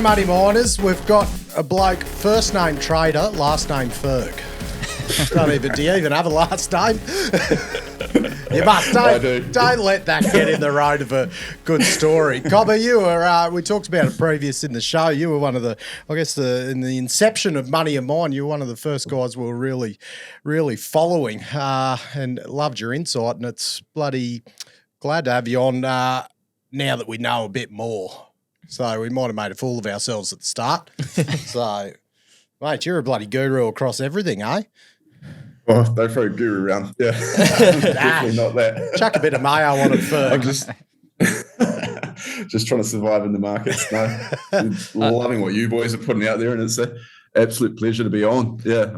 G'day, Money Miners. We've got a bloke, first name Trader, last name Ferg. Do you even have a last name? You must. Don't let that get in the road of a good story. Cobber, you were, we talked about it previous in the show. You were one of the, I guess, in the inception of Money of Mine, you were one of the first guys we were really following and loved your insight. And it's bloody glad to have you on now that we know a bit more. So we might have made a fool of ourselves at the start. So, mate, you're a bloody guru across everything, eh? Oh, don't throw a guru around. Yeah, definitely not that. Chuck a bit of mayo on it first. I'm just trying to survive in the markets. No, loving what you boys are putting out there, and it's an absolute pleasure to be on. Yeah,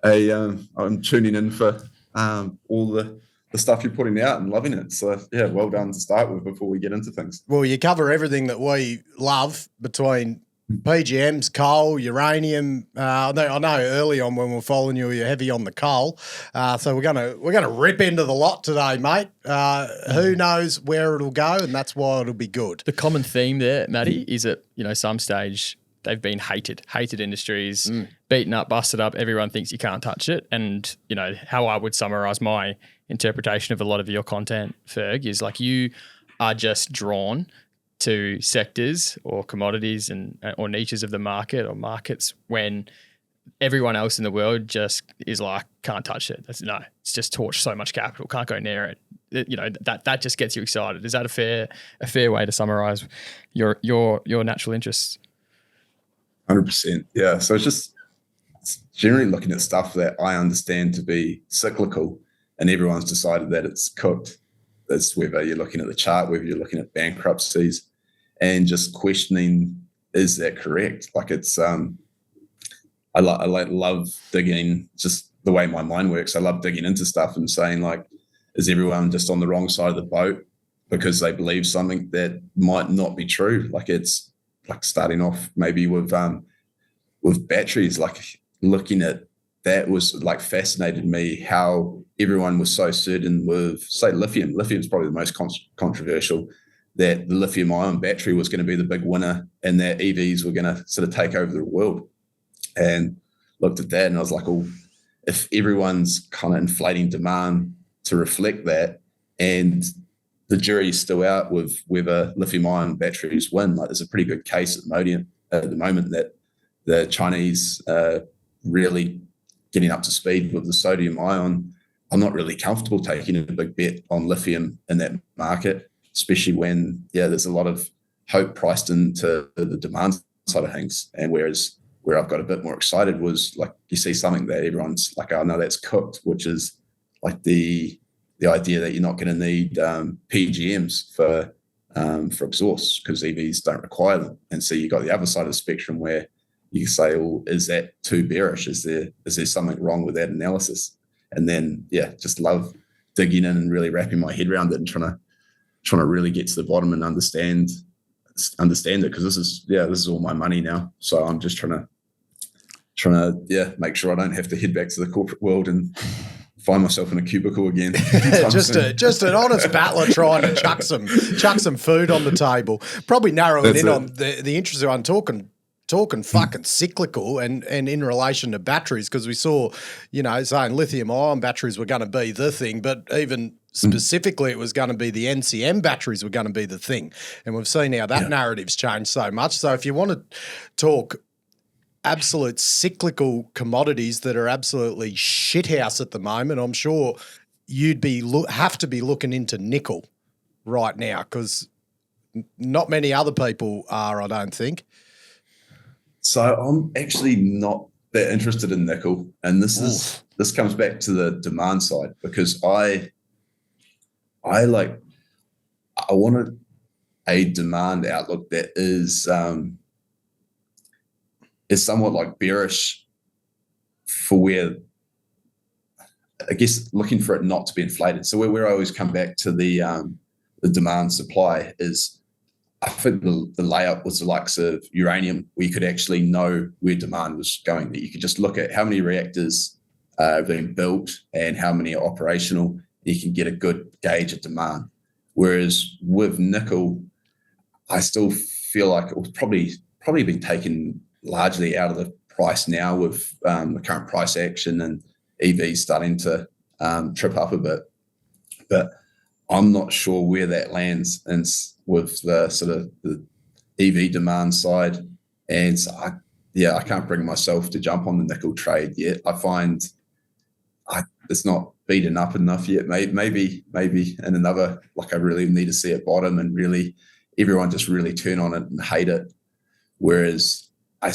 I'm tuning in for all the stuff you're putting out and loving it. So, yeah, well done to start with before we get into things. Well, you cover everything that we love between PGMs, coal, uranium. I know early on when we were following you, you're heavy on the coal. So we're gonna rip into the lot today, mate. Who knows where it'll go, and that's why it'll be good. The common theme there, Matty, is at some stage they've been hated industries, beaten up, busted up. Everyone thinks you can't touch it. And how I would summarize my interpretation of a lot of your content, Ferg, is like you are just drawn to sectors or commodities or niches of the market or markets when everyone else in the world just is like, can't touch it. It's just torched so much capital, can't go near it. That just gets you excited. Is that a fair way to summarize your natural interests? 100%. Yeah. So it's generally looking at stuff that I understand to be cyclical, and everyone's decided that it's cooked. That's whether you're looking at the chart, whether you're looking at bankruptcies, and just questioning, is that correct? Like it's, I love digging, just the way my mind works. I love digging into stuff and saying, like, is everyone just on the wrong side of the boat because they believe something that might not be true? Like it's like starting off maybe with batteries, like looking at that was like fascinated me how everyone was so certain with, say, lithium. Lithium is probably the most controversial, that the lithium-ion battery was going to be the big winner and that EVs were going to sort of take over the world. And looked at that and I was like, well, if everyone's kind of inflating demand to reflect that, and the jury's still out with whether lithium-ion batteries win, like there's a pretty good case at the moment that the Chinese are really getting up to speed with the sodium ion. I'm not really comfortable taking a big bet on lithium in that market, especially when, there's a lot of hope priced into the demand side of things. And where I've got a bit more excited was like, you see something that everyone's like, oh no, that's cooked, which is like the idea that you're not going to need PGMs for exhaust because EVs don't require them. And so you've got the other side of the spectrum where you say, well, is that too bearish? Is there something wrong with that analysis? And then, just love digging in and really wrapping my head around it and trying to really get to the bottom and understand it, because this is all my money now. So I'm just trying to make sure I don't have to head back to the corporate world and find myself in a cubicle again. just an honest battler trying to chuck some food on the table. Probably narrowing in on the interest I'm talking fucking cyclical and in relation to batteries, because we saw, saying lithium-ion batteries were going to be the thing, but even specifically it was going to be the NCM batteries were going to be the thing. And we've seen how that narrative's changed so much. So if you want to talk absolute cyclical commodities that are absolutely shithouse at the moment, I'm sure you'd have to be looking into nickel right now, because not many other people are, I don't think. So I'm actually not that interested in nickel, and this comes back to the demand side, because I wanted a demand outlook that is somewhat like bearish for where, I guess, looking for it not to be inflated. So where I always come back to the demand supply is, I think the layout was the likes of uranium, where you could actually know where demand was going. That you could just look at how many reactors are being built and how many are operational. You can get a good gauge of demand. Whereas with nickel, I still feel like it will probably probably been taken largely out of the price now with the current price action and EVs starting to trip up a bit. But I'm not sure where that lands and with the sort of the EV demand side. And so I can't bring myself to jump on the nickel trade yet. I find it's not beaten up enough yet. Maybe in another, like I really need to see it bottom and really everyone just really turn on it and hate it. Whereas I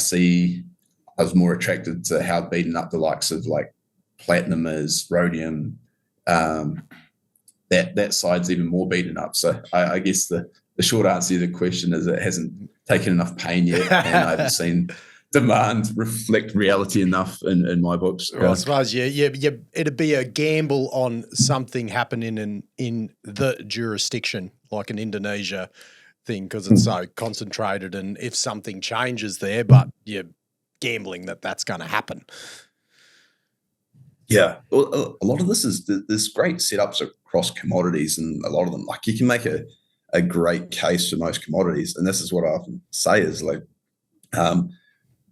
was more attracted to how beaten up the likes of like platinum is, rhodium, that side's even more beaten up. So I guess the short answer to the question is it hasn't taken enough pain yet, and I haven't seen demand reflect reality enough in my books. Well, I suppose it'd be a gamble on something happening in the jurisdiction, like an Indonesia thing, because it's so concentrated, and if something changes there, but you're gambling that's going to happen. Yeah, well, a lot of this is there's great setups across commodities, and a lot of them, like you can make a great case for most commodities, and this is what I often say is like, I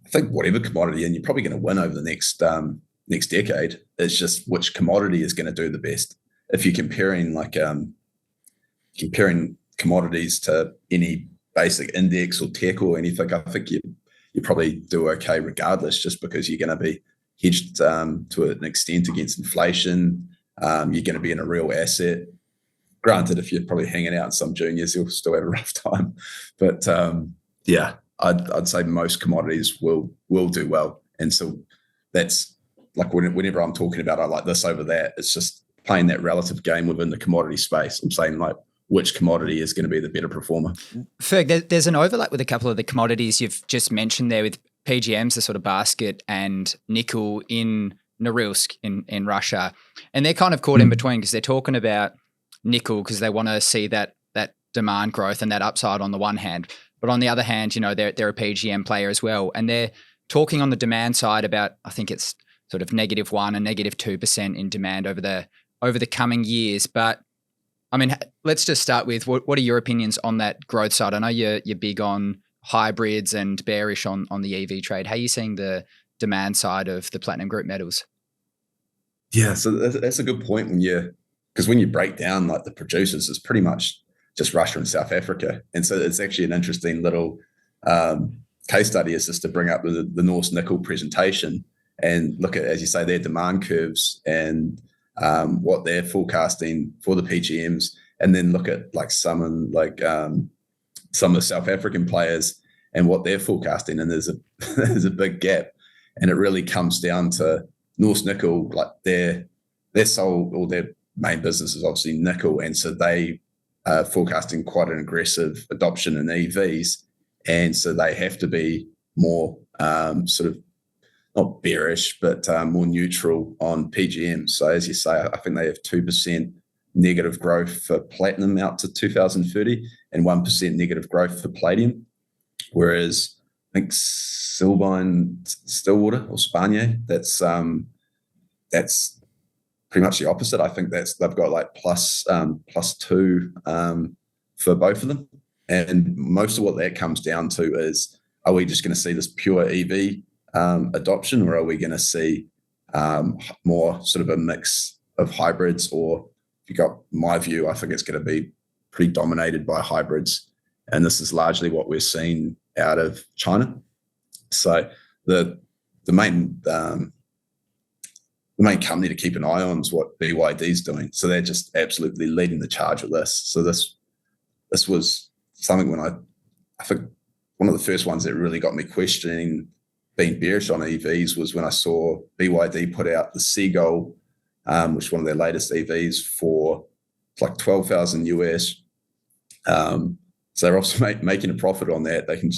think whatever commodity, and you're probably going to win over the next decade. It's just which commodity is going to do the best. If you're comparing commodities to any basic index or tech or anything, I think you probably do okay regardless, just because you're going to be hedged to an extent against inflation. You're going to be in a real asset. Granted, if you're probably hanging out in some juniors, you'll still have a rough time. But I'd say most commodities will do well. And so that's like whenever I'm talking about I like this over that, it's just playing that relative game within the commodity space. I'm saying like which commodity is going to be the better performer. Ferg, there's an overlap with a couple of the commodities you've just mentioned there with PGMs, the sort of basket, and nickel in Norilsk in Russia. And they're kind of caught in between because they're talking about nickel because they want to see that demand growth and that upside on the one hand. But on the other hand, they're a PGM player as well. And they're talking on the demand side about, I think it's sort of -1% and -2% in demand over the coming years. But I mean, let's just start with what are your opinions on that growth side? I know you're big on hybrids and bearish on the EV trade. How are you seeing the demand side of the platinum group metals? Yeah, so that's a good point because when you break down like the producers, it's pretty much just Russia and South Africa. And so it's actually an interesting little case study is just to bring up the Norse nickel presentation and look at, as you say, their demand curves and what they're forecasting for the PGMs, and then look at like some of the South African players and what they're forecasting. And there's a big gap, and it really comes down to Norse nickel, like their sole or their main business is obviously nickel, and so they are forecasting quite an aggressive adoption in EVs, and so they have to be more sort of not bearish, but more neutral on PGM. So as you say, I think they have 2% negative growth for platinum out to 2030 and 1% negative growth for palladium. Whereas I think Stillwater or Spanier, that's pretty much the opposite. I think they've got like +2 for both of them. And most of what that comes down to is, are we just going to see this pure EV adoption, or are we going to see more sort of a mix of hybrids? Or if you got my view, I think it's going to be pretty dominated by hybrids, and this is largely what we're seeing out of China. So the main company to keep an eye on is what BYD is doing. So they're just absolutely leading the charge with this. So this was something when I think one of the first ones that really got me questioning being bearish on EVs was when I saw BYD put out the Seagull, which is one of their latest EVs for like $12,000 US. So they're also making a profit on that. They can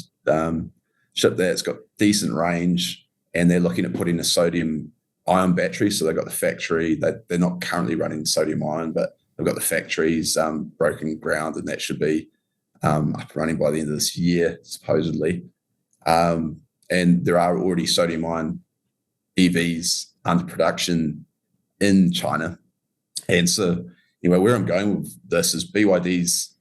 ship that. It's got decent range, and they're looking at putting a sodium-ion battery. So they've got the factory. They're not currently running sodium-ion, but they've got the factories broken ground, and that should be up and running by the end of this year, supposedly. And there are already sodium-ion EVs under production in China. And so, where I'm going with this is BYD's,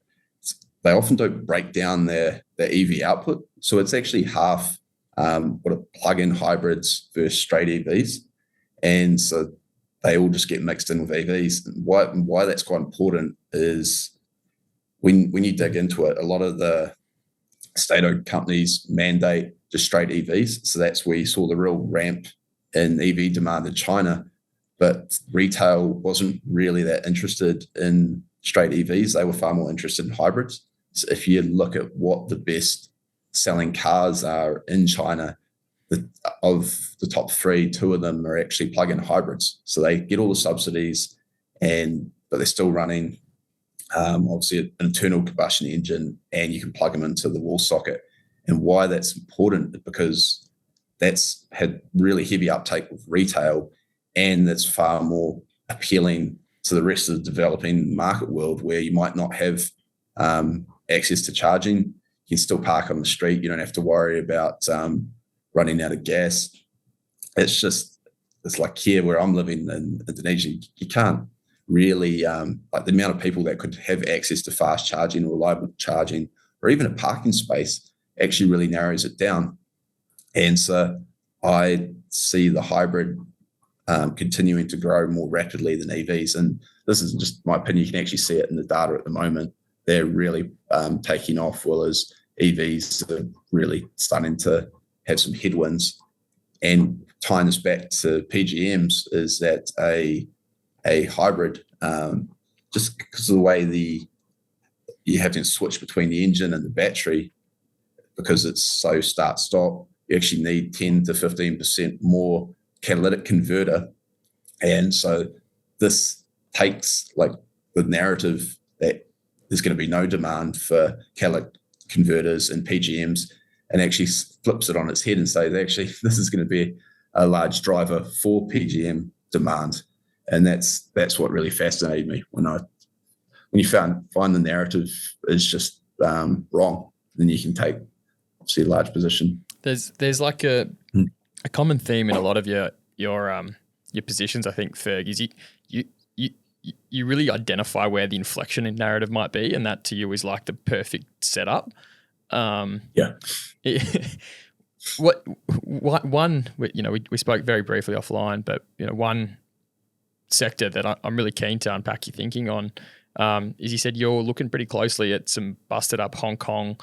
they often don't break down their the EV output. So it's actually half what are plug-in hybrids versus straight EVs. And so they all just get mixed in with EVs. And why that's quite important is when you dig into it, a lot of the state-owned companies mandate just straight EVs. So that's where you saw the real ramp in EV demand in China. But retail wasn't really that interested in straight EVs. They were far more interested in hybrids. So if you look at what the best selling cars are in China, of the top 3, 2 of them are actually plug-in hybrids. So they get all the subsidies, but they're still running obviously an internal combustion engine, and you can plug them into the wall socket. And why that's important is because that's had really heavy uptake with retail, and that's far more appealing to the rest of the developing market world, where you might not have access to charging. You can still park on the street. You don't have to worry about running out of gas. It's like here where I'm living in Indonesia, you can't really, like the amount of people that could have access to fast charging or reliable charging or even a parking space actually really narrows it down. And so I see the hybrid continuing to grow more rapidly than EVs. And this is just my opinion. You can actually see it in the data at the moment. They're really taking off, whereas EVs are really starting to have some headwinds. And tying this back to PGMs is that a hybrid, just because of the way you have to switch between the engine and the battery, because it's so start-stop, you actually need 10 to 15% more catalytic converter. And so this takes like the narrative that there's going to be no demand for catalytic converters and PGMs, and actually flips it on its head and says, actually, this is going to be a large driver for PGM demand. And that's what really fascinated me when you find the narrative is just wrong, then you can take obviously a large position. There's like a common theme in a lot of your positions, I think, Ferg, is you really identify where the inflection in narrative might be, and that to you is like the perfect setup. Yeah. We spoke very briefly offline, but one sector that I'm really keen to unpack your thinking on is you said you're looking pretty closely at some busted up Hong Kong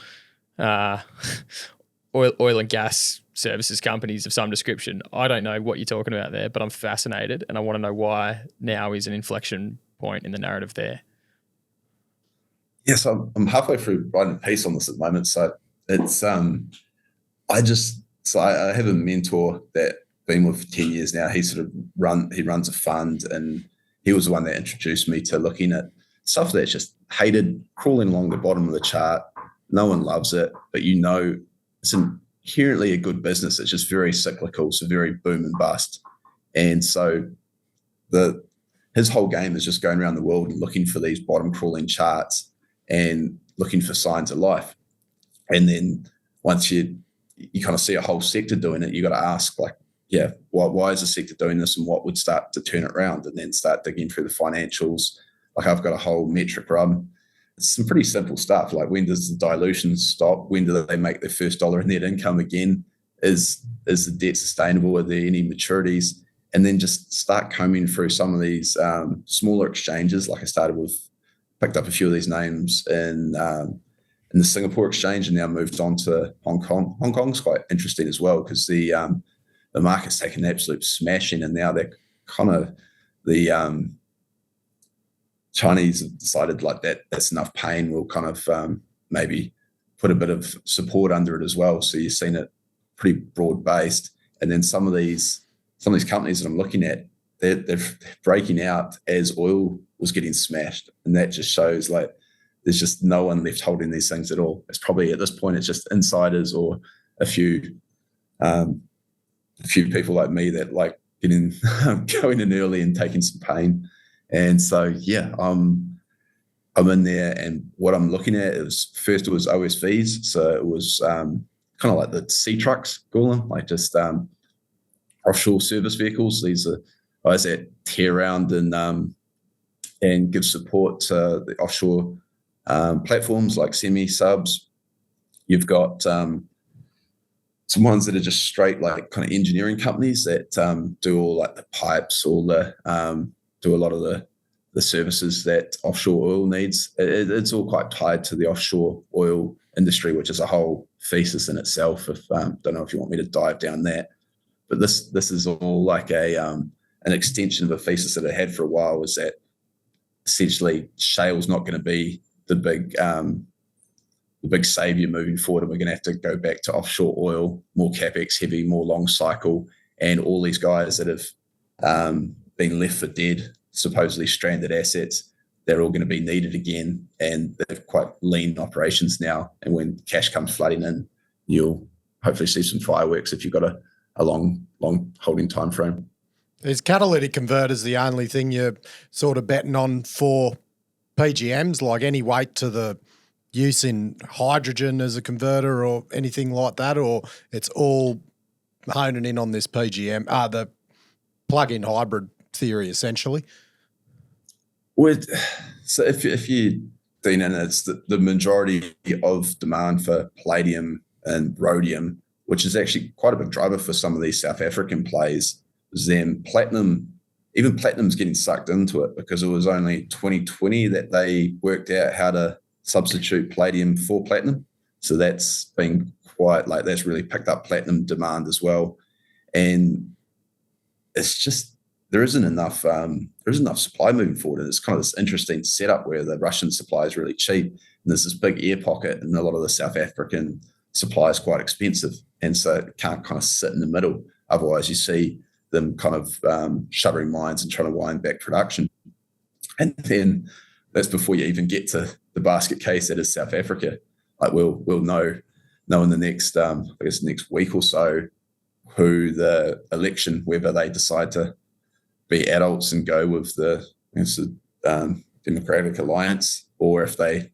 oil and gas services companies of some description. I don't know what you're talking about there, but I'm fascinated, and I want to know why now is an inflection point in the narrative there. Yes, I'm halfway through writing a piece on this at the moment. So it's I have a mentor that been with for 10 years now. He runs a fund, and he was the one that introduced me to looking at stuff that's just hated, crawling along the bottom of the chart. No one loves it, but it's inherently a good business. It's just very cyclical, so very boom and bust. And so his whole game is just going around the world and looking for these bottom crawling charts and looking for signs of life. And then once you kind of see a whole sector doing it, you got to ask, like, yeah, why is the sector doing this, and what would start to turn it around? And then start digging through the financials. Like, I've got a whole metric run. It's some pretty simple stuff. Like, when does the dilution stop? When do they make their first dollar in net income again? Is the debt sustainable? Are there any maturities? And then just start combing through some of these smaller exchanges. Like, picked up a few of these names in the Singapore exchange, and now moved on to Hong Kong. Hong Kong's quite interesting as well, because the market's taken an absolute smashing, and now they're kind of the Chinese have decided like that's enough pain. We'll kind of maybe put a bit of support under it as well. So you've seen it pretty broad based, and then some of these companies that I'm looking at, they're breaking out as oil was getting smashed, and that just shows like there's just no one left holding these things at all. It's probably at this point it's just insiders or a few people like me that like getting going in early and taking some pain. And so yeah, I'm in there, and what I'm looking at is, first it was OSVs, so it was kind of like the sea trucks, call them, like just offshore service vehicles. These are guys that tear around and give support to the offshore platforms like semi-subs, You've got some ones that are just straight like kind of engineering companies that do all like the pipes, all the do a lot of the services that offshore oil needs. It's all quite tied to the offshore oil industry, which is a whole thesis in itself. If don't know if you want me to dive down that, but this is all like an extension of a thesis that I had for a while, was that essentially shale's not going to be the big savior moving forward, and we're going to have to go back to offshore oil, more capex heavy, more long cycle, and all these guys that have been left for dead, supposedly stranded assets, they're all going to be needed again, and they've quite lean operations now. And when cash comes flooding in, you'll hopefully see some fireworks if you've got a long holding time frame. Is catalytic converters the only thing you're sort of betting on for PGMs, like any weight to the use in hydrogen as a converter or anything like that, or it's all honing in on this PGM, the plug-in hybrid theory, essentially? So if you lean in, it's the majority of demand for palladium and rhodium, which is actually quite a big driver for some of these South African plays. Then platinum, even platinum's getting sucked into it, because it was only 2020 that they worked out how to substitute palladium for platinum. So that's been quite like, that's really picked up platinum demand as well. And it's just, there isn't enough supply moving forward. And it's kind of this interesting setup where the Russian supply is really cheap, and there's this big air pocket, and a lot of the South African supply is quite expensive. And so it can't kind of sit in the middle. Otherwise you see them kind of shuttering mines and trying to wind back production. And then that's before you even get to the basket case that is South Africa. Like we'll know in the next, I guess next week or so, who the election, whether they decide to be adults and go with the Democratic Alliance, or if they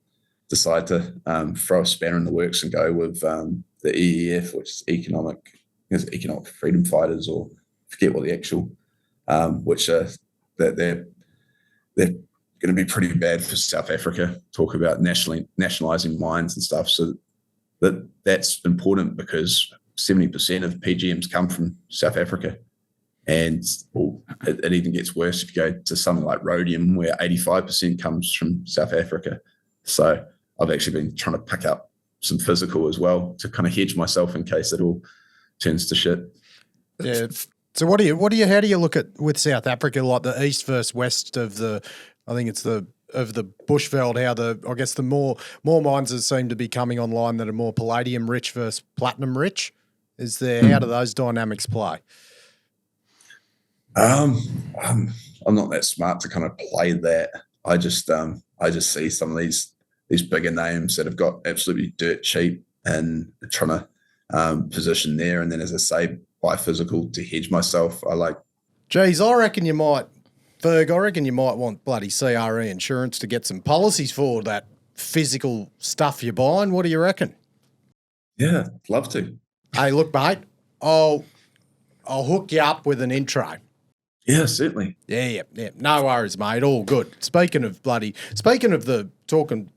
decide to throw a spanner in the works and go with the EEF, which is Economic Freedom Fighters, or forget what the actual, which are that they're going to be pretty bad for South Africa. Talk about nationalising mines and stuff. So that's important, because 70% of PGMs come from South Africa. And it even gets worse if you go to something like rhodium, where 85% comes from South Africa. So I've actually been trying to pick up some physical as well to kind of hedge myself in case it all turns to shit. Yeah. So how do you look at with South Africa, like the east versus west of the, I think it's of the Bushveld, how the more mines that seem to be coming online that are more palladium rich versus platinum rich? How do those dynamics play? I'm not that smart to kind of play that. I just see some of these bigger names that have got absolutely dirt cheap and trying to position there. And then, as I say, buy physical to hedge myself. Geez, I reckon you might want bloody CRE insurance to get some policies for that physical stuff you're buying. What do you reckon? Yeah, love to. Hey, look, mate, I'll hook you up with an intro. Yeah, certainly. Yeah. No worries, mate. All good. Speaking of the talking,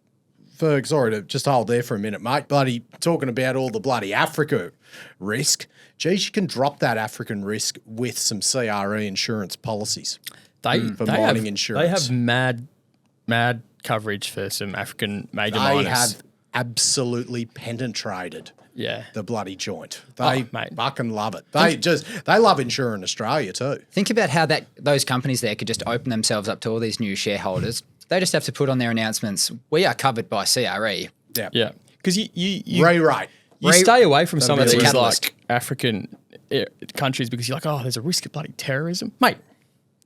Ferg, sorry to just hold there for a minute, mate. Bloody talking about all the bloody Africa risk. Geez, you can drop that African risk with some CRE insurance policies for mining insurance. They have mad coverage for some African major miners. They have absolutely penetrated the bloody joint. They fucking love it. They love insuring Australia too. Think about how those companies there could just open themselves up to all these new shareholders. They just have to put on their announcements, we are covered by CRE. Yeah. Because you rewrite. You stay away from some of these like African countries because you're like, oh, there's a risk of bloody terrorism. Mate,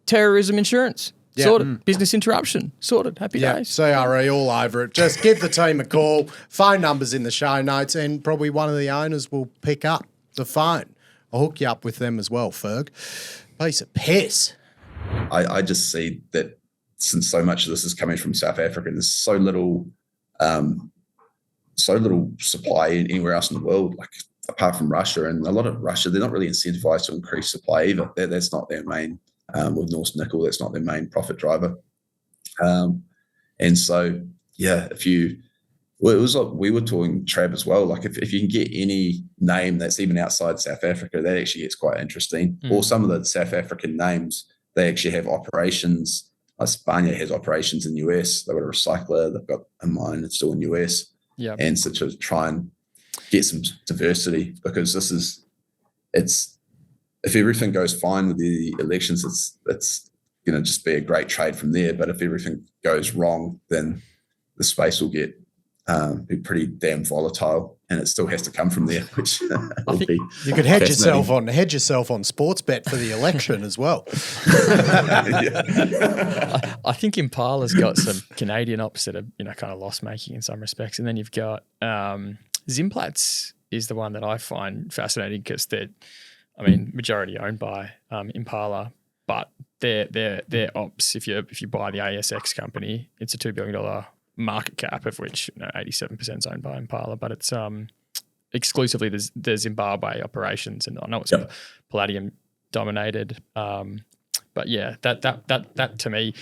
terrorism insurance. Yeah. Sorted. Business interruption. Sorted. Happy days. CRE all over it. Just give the team a call. Phone numbers in the show notes, and probably one of the owners will pick up the phone. I'll hook you up with them as well, Ferg. Piece of piss. I just see that since so much of this is coming from South Africa, there's so little supply anywhere else in the world, like apart from Russia. And a lot of Russia, they're not really incentivized to increase supply either. That's not their main, with North Nickel, that's not their main profit driver. And so, yeah, if you Well, it was like we were talking Trav as well. Like if you can get any name that's even outside South Africa, that actually gets quite interesting. Or some of the South African names, they actually have operations. Spania has operations in US. They've got a recycler. They've got a mine that's still in US. Yeah. And so to try and get some diversity, because it's if everything goes fine with the elections, it's going to just be a great trade from there. But if everything goes wrong, then the space will get be pretty damn volatile, and it still has to come from there. Which will be you could hedge yourself on sports bet for the election as well. I think Impala's got some Canadian ops that are kind of loss making in some respects, and then you've got Zimplats is the one that I find fascinating because they're, majority owned by Impala, but their ops. If you buy the ASX company, it's a $2 billion market cap, of which 87% is owned by Impala, but it's exclusively the Zimbabwe operations, and I know it's palladium dominated. But yeah, that to me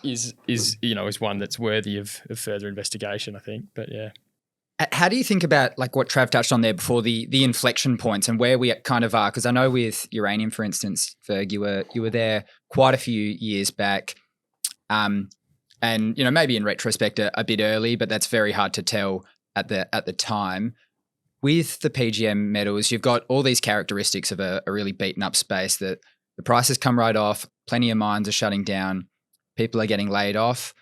is one that's worthy of further investigation, I think. But yeah. How do you think about like what Trav touched on there before, the inflection points and where we kind of are? Because I know with uranium, for instance, Ferg, you were there quite a few years back. And maybe in retrospect a bit early, but that's very hard to tell at the time. With the PGM metals, you've got all these characteristics of a really beaten up space that the prices come right off, plenty of mines are shutting down, people are getting laid off,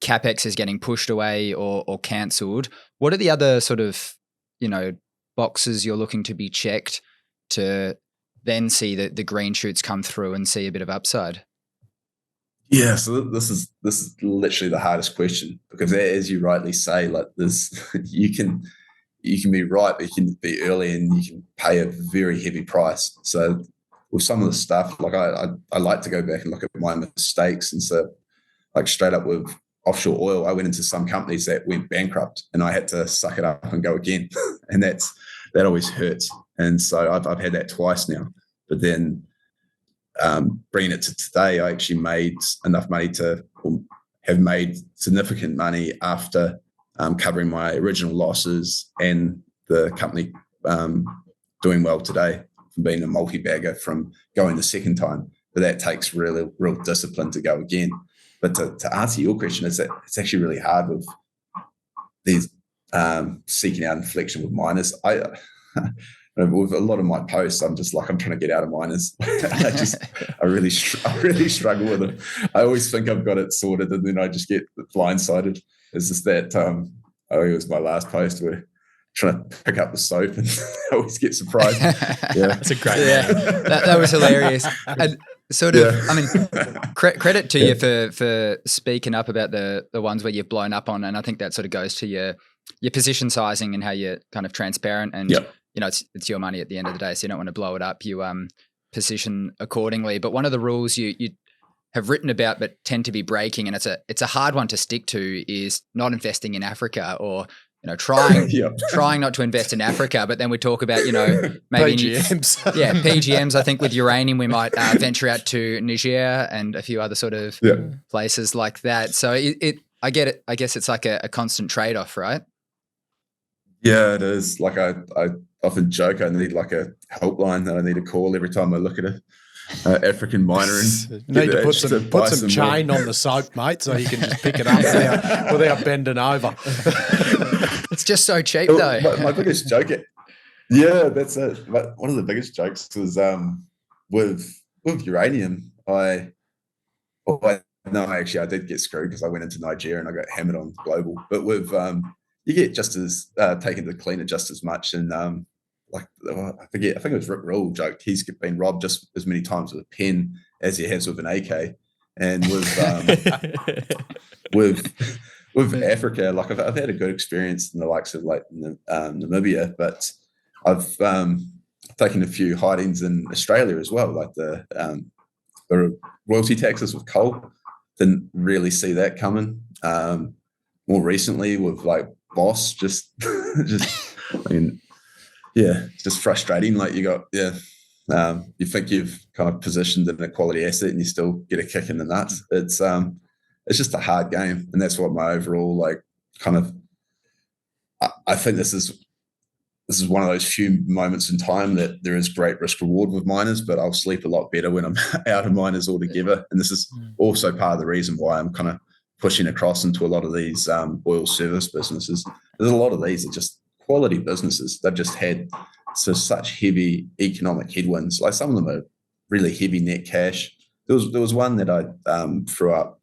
CapEx is getting pushed away or cancelled. What are the other sort of, boxes you're looking to be checked to then see the green shoots come through and see a bit of upside? Yeah, so this is literally the hardest question, because as you rightly say, like this, you can be right, but you can be early and you can pay a very heavy price. So with some of the stuff, like I like to go back and look at my mistakes, and so like straight up with offshore oil, I went into some companies that went bankrupt, and I had to suck it up and go again, and that always hurts. And so I've had that twice now, but then. Bringing it to today, I actually made enough money have made significant money after covering my original losses, and the company doing well today from being a multi-bagger from going the second time. But that takes real discipline to go again. But to answer your question, it's actually really hard with these seeking out inflection with miners. With a lot of my posts, I'm just like, I'm trying to get out of miners. I really struggle with it. I always think I've got it sorted, and then I just get blindsided. It's just that, it was my last post where trying to pick up the soap, and I always get surprised. Yeah, that's a great. Yeah, that was hilarious. And sort of, credit to you for speaking up about the ones where you've blown up on, and I think that sort of goes to your position sizing and how you're kind of transparent and. Yep. It's your money at the end of the day, so you don't want to blow it up. You position accordingly. But one of the rules you have written about but tend to be breaking, and it's a hard one to stick to, is not investing in Africa, or trying not to invest in Africa. But then we talk about maybe PGMs. PGMs. I think with uranium we might venture out to Niger and a few other sort of places like that. So I get it. I guess it's like a constant trade-off, right? Yeah, it is. Like I often joke, I need like a helpline that I need to call every time I look at a African miner. And need to put some chain on the soap, mate, so you can just pick it up without bending over. It's just so cheap, though. My biggest joke, that's it. One of the biggest jokes was with uranium. I did get screwed because I went into Nigeria and I got hammered on global. But with you get just as taken to the cleaner just as much, and I think it was Rick Rule joked he's been robbed just as many times with a pen as he has with an AK. And with Africa, like I've had a good experience in the likes of like Namibia, but I've taken a few hidings in Australia as well, like the royalty taxes with coal. Didn't really see that coming. More recently with like Boss, just frustrating. Like you think you've kind of positioned in a quality asset and you still get a kick in the nuts. It's just a hard game, and that's what my overall like kind of I think this is one of those few moments in time that there is great risk reward with miners, but I'll sleep a lot better when I'm out of miners altogether. And this is also part of the reason why I'm kind of pushing across into a lot of these oil service businesses. There's a lot of these are just quality businesses. They've just had such heavy economic headwinds. Like some of them are really heavy net cash. There was one that I threw up.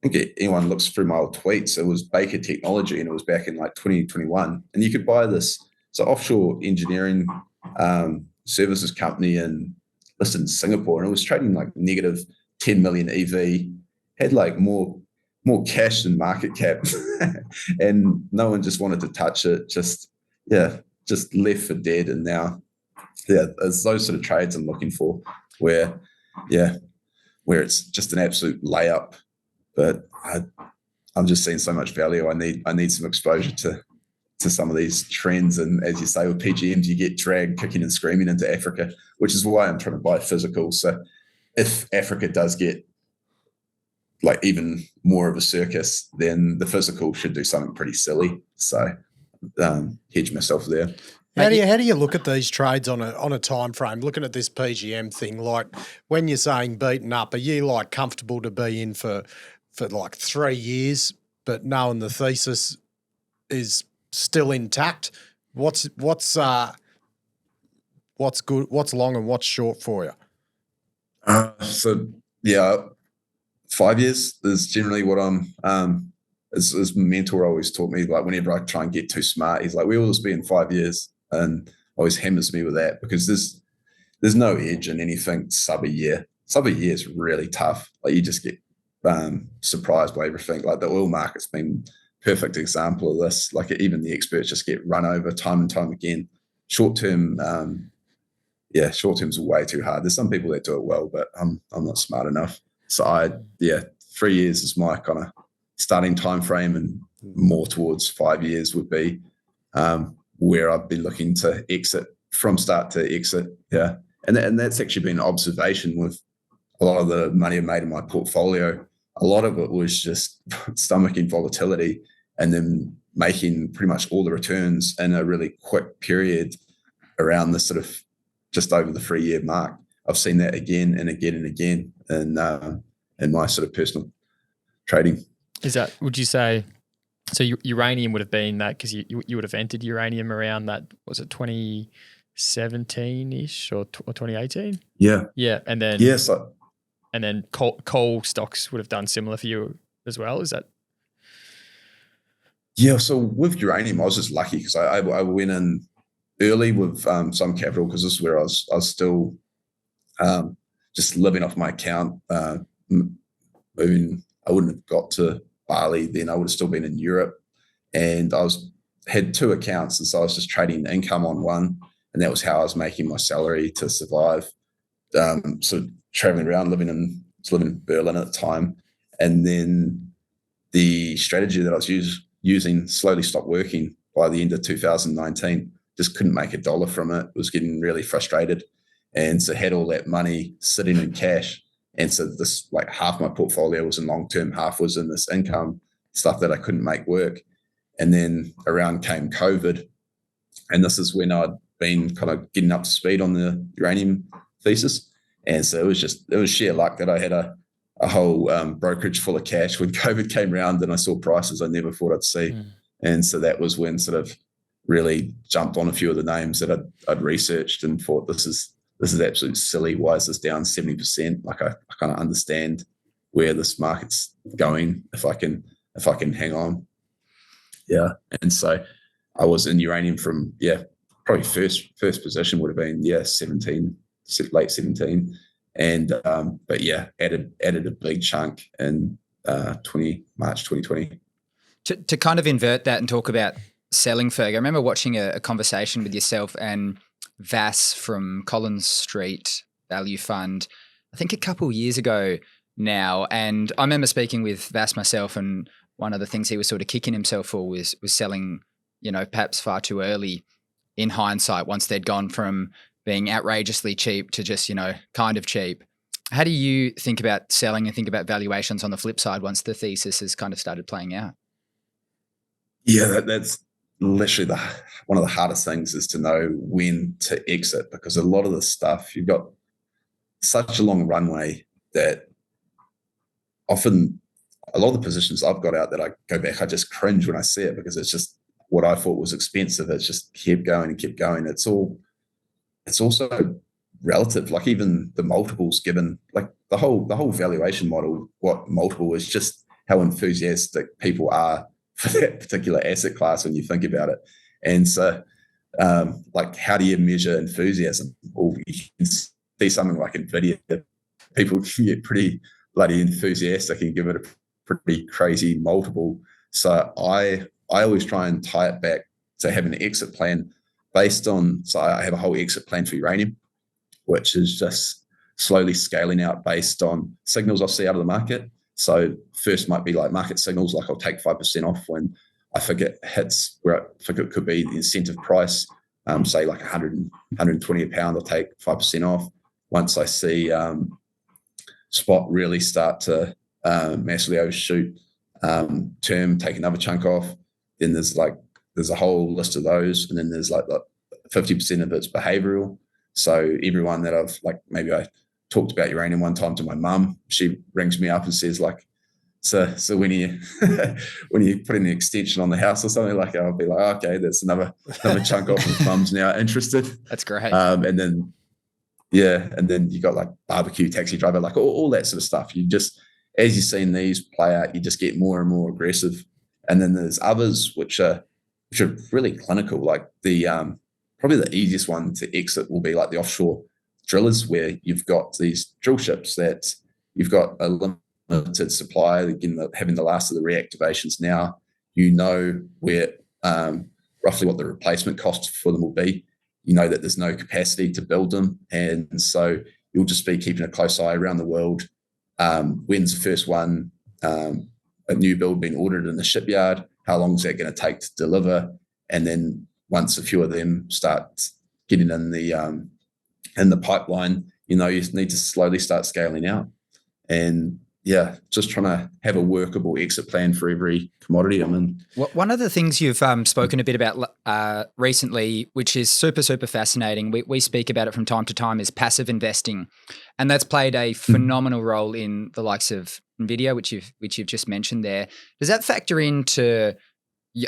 I think anyone looks through my old tweets, it was Baker Technology, and it was back in like 2021. And you could buy this. It's an offshore engineering services company listed in Singapore, and it was trading like negative 10 million EV, had like more cash than market cap, and no one just wanted to touch it. Just left for dead. And now, it's those sort of trades I'm looking for, where it's just an absolute layup. But I'm just seeing so much value. I need some exposure to some of these trends. And as you say, with PGMs, you get dragged kicking and screaming into Africa, which is why I'm trying to buy physical. So if Africa does get like even more of a circus, then the physical should do something pretty silly. So hedge myself there. How do you look at these trades on a time frame? Looking at this PGM thing, like when you're saying beaten up, are you like comfortable to be in for like 3 years, but knowing the thesis is still intact? What's good? What's long and what's short for you? 5 years is generally what I'm. As my mentor always taught me, like whenever I try and get too smart, he's like, "We will just be in 5 years," and always hammers me with that, because there's no edge in anything sub a year. Sub a year is really tough. Like you just get surprised by everything. Like the oil market's been perfect example of this. Like even the experts just get run over time and time again. Short term, short term's way too hard. There's some people that do it well, but I'm not smart enough. So 3 years is my kind of starting time frame, and more towards 5 years would be where I've been looking to exit from start to exit. Yeah, and that's actually been an observation with a lot of the money I've made in my portfolio. A lot of it was just stomaching volatility and then making pretty much all the returns in a really quick period around the sort of just over the 3 year mark. I've seen that again and again and again in my sort of personal trading. Is that, would you say, so uranium would have been that, because you would have entered uranium around that, was it 2017-ish or 2018? Yeah. Yeah. And then yes, and then coal stocks would have done similar for you as well. Is that? Yeah. So with uranium, I was just lucky because I went in early with some capital, because this is where I was still just living off my account. Moving, I wouldn't have got to Bali then. I would have still been in Europe, and had two accounts, and so I was just trading income on one, and that was how I was making my salary to survive. So traveling around, living in Berlin at the time, and then the strategy that I was using slowly stopped working by the end of 2019. Just couldn't make $1 from it. Was getting really frustrated, and so had all that money sitting in cash. And so this, like, half my portfolio was in long-term, half was in this income stuff that I couldn't make work. And then around came COVID, and this is when I'd been kind of getting up to speed on the uranium thesis. And so it was sheer luck that I had a whole brokerage full of cash when COVID came around, and I saw prices I never thought I'd see. And so that was when sort of really jumped on a few of the names that I'd researched and thought, this is absolutely silly. Why is this down 70%? Like I kind of understand where this market's going if I can hang on. Yeah. And so I was in uranium from, probably first position would have been, 17, late 17. And, but yeah, added a big chunk in March 2020. To kind of invert that and talk about selling, Ferg, I remember watching a conversation with yourself and Vass from Collins Street Value Fund, I think a couple of years ago now. And I remember speaking with Vass myself, and one of the things he was sort of kicking himself for was selling, perhaps far too early in hindsight, once they'd gone from being outrageously cheap to just, kind of cheap. How do you think about selling and think about valuations on the flip side once the thesis has kind of started playing out? Yeah, that's literally one of the hardest things is to know when to exit, because a lot of the stuff, you've got such a long runway that often a lot of the positions I've got out that I go back, I just cringe when I see it, because it's just what I thought was expensive. It's just kept going and kept going. It's also relative, like even the multiples given, like the whole valuation model, what multiple is just how enthusiastic people are for that particular asset class when you think about it. And so like, how do you measure enthusiasm? Well, you can see something like NVIDIA, people can get pretty bloody enthusiastic and give it a pretty crazy multiple. So I always try and tie it back to have an exit plan based on, so I have a whole exit plan for uranium, which is just slowly scaling out based on signals I see out of the market. So first might be like market signals, like I'll take 5% off when I think it hits where I think it could be the incentive price, say like 120 a pound, I'll take 5% off. Once I see spot really start to massively overshoot, term, take another chunk off. Then there's a whole list of those, and then there's like 50% of it's behavioral. So everyone that I've, like, maybe I talked about uranium one time to my mum, she rings me up and says like, so when you put an extension on the house or something, like, I'll be like, okay, there's another chunk off, and mum's now interested. That's great. And then you got like barbecue, taxi driver, like all that sort of stuff. You just, as you've seen these play out, you just get more and more aggressive. And then there's others which are really clinical, like the probably the easiest one to exit will be like the offshore drillers, where you've got these drill ships that you've got a limited supply, again, having the last of the reactivations now, you know where roughly what the replacement cost for them will be. You know that there's no capacity to build them. And so you'll just be keeping a close eye around the world. When's the first one, a new build being ordered in the shipyard? How long is that going to take to deliver? And then once a few of them start getting in the pipeline, you know, you need to slowly start scaling out. And yeah, just trying to have a workable exit plan for every commodity I'm in. One of the things you've spoken a bit about recently, which is super, super fascinating, we speak about it from time to time, is passive investing. And that's played a phenomenal role in the likes of NVIDIA, which you've just mentioned there. Does that factor into,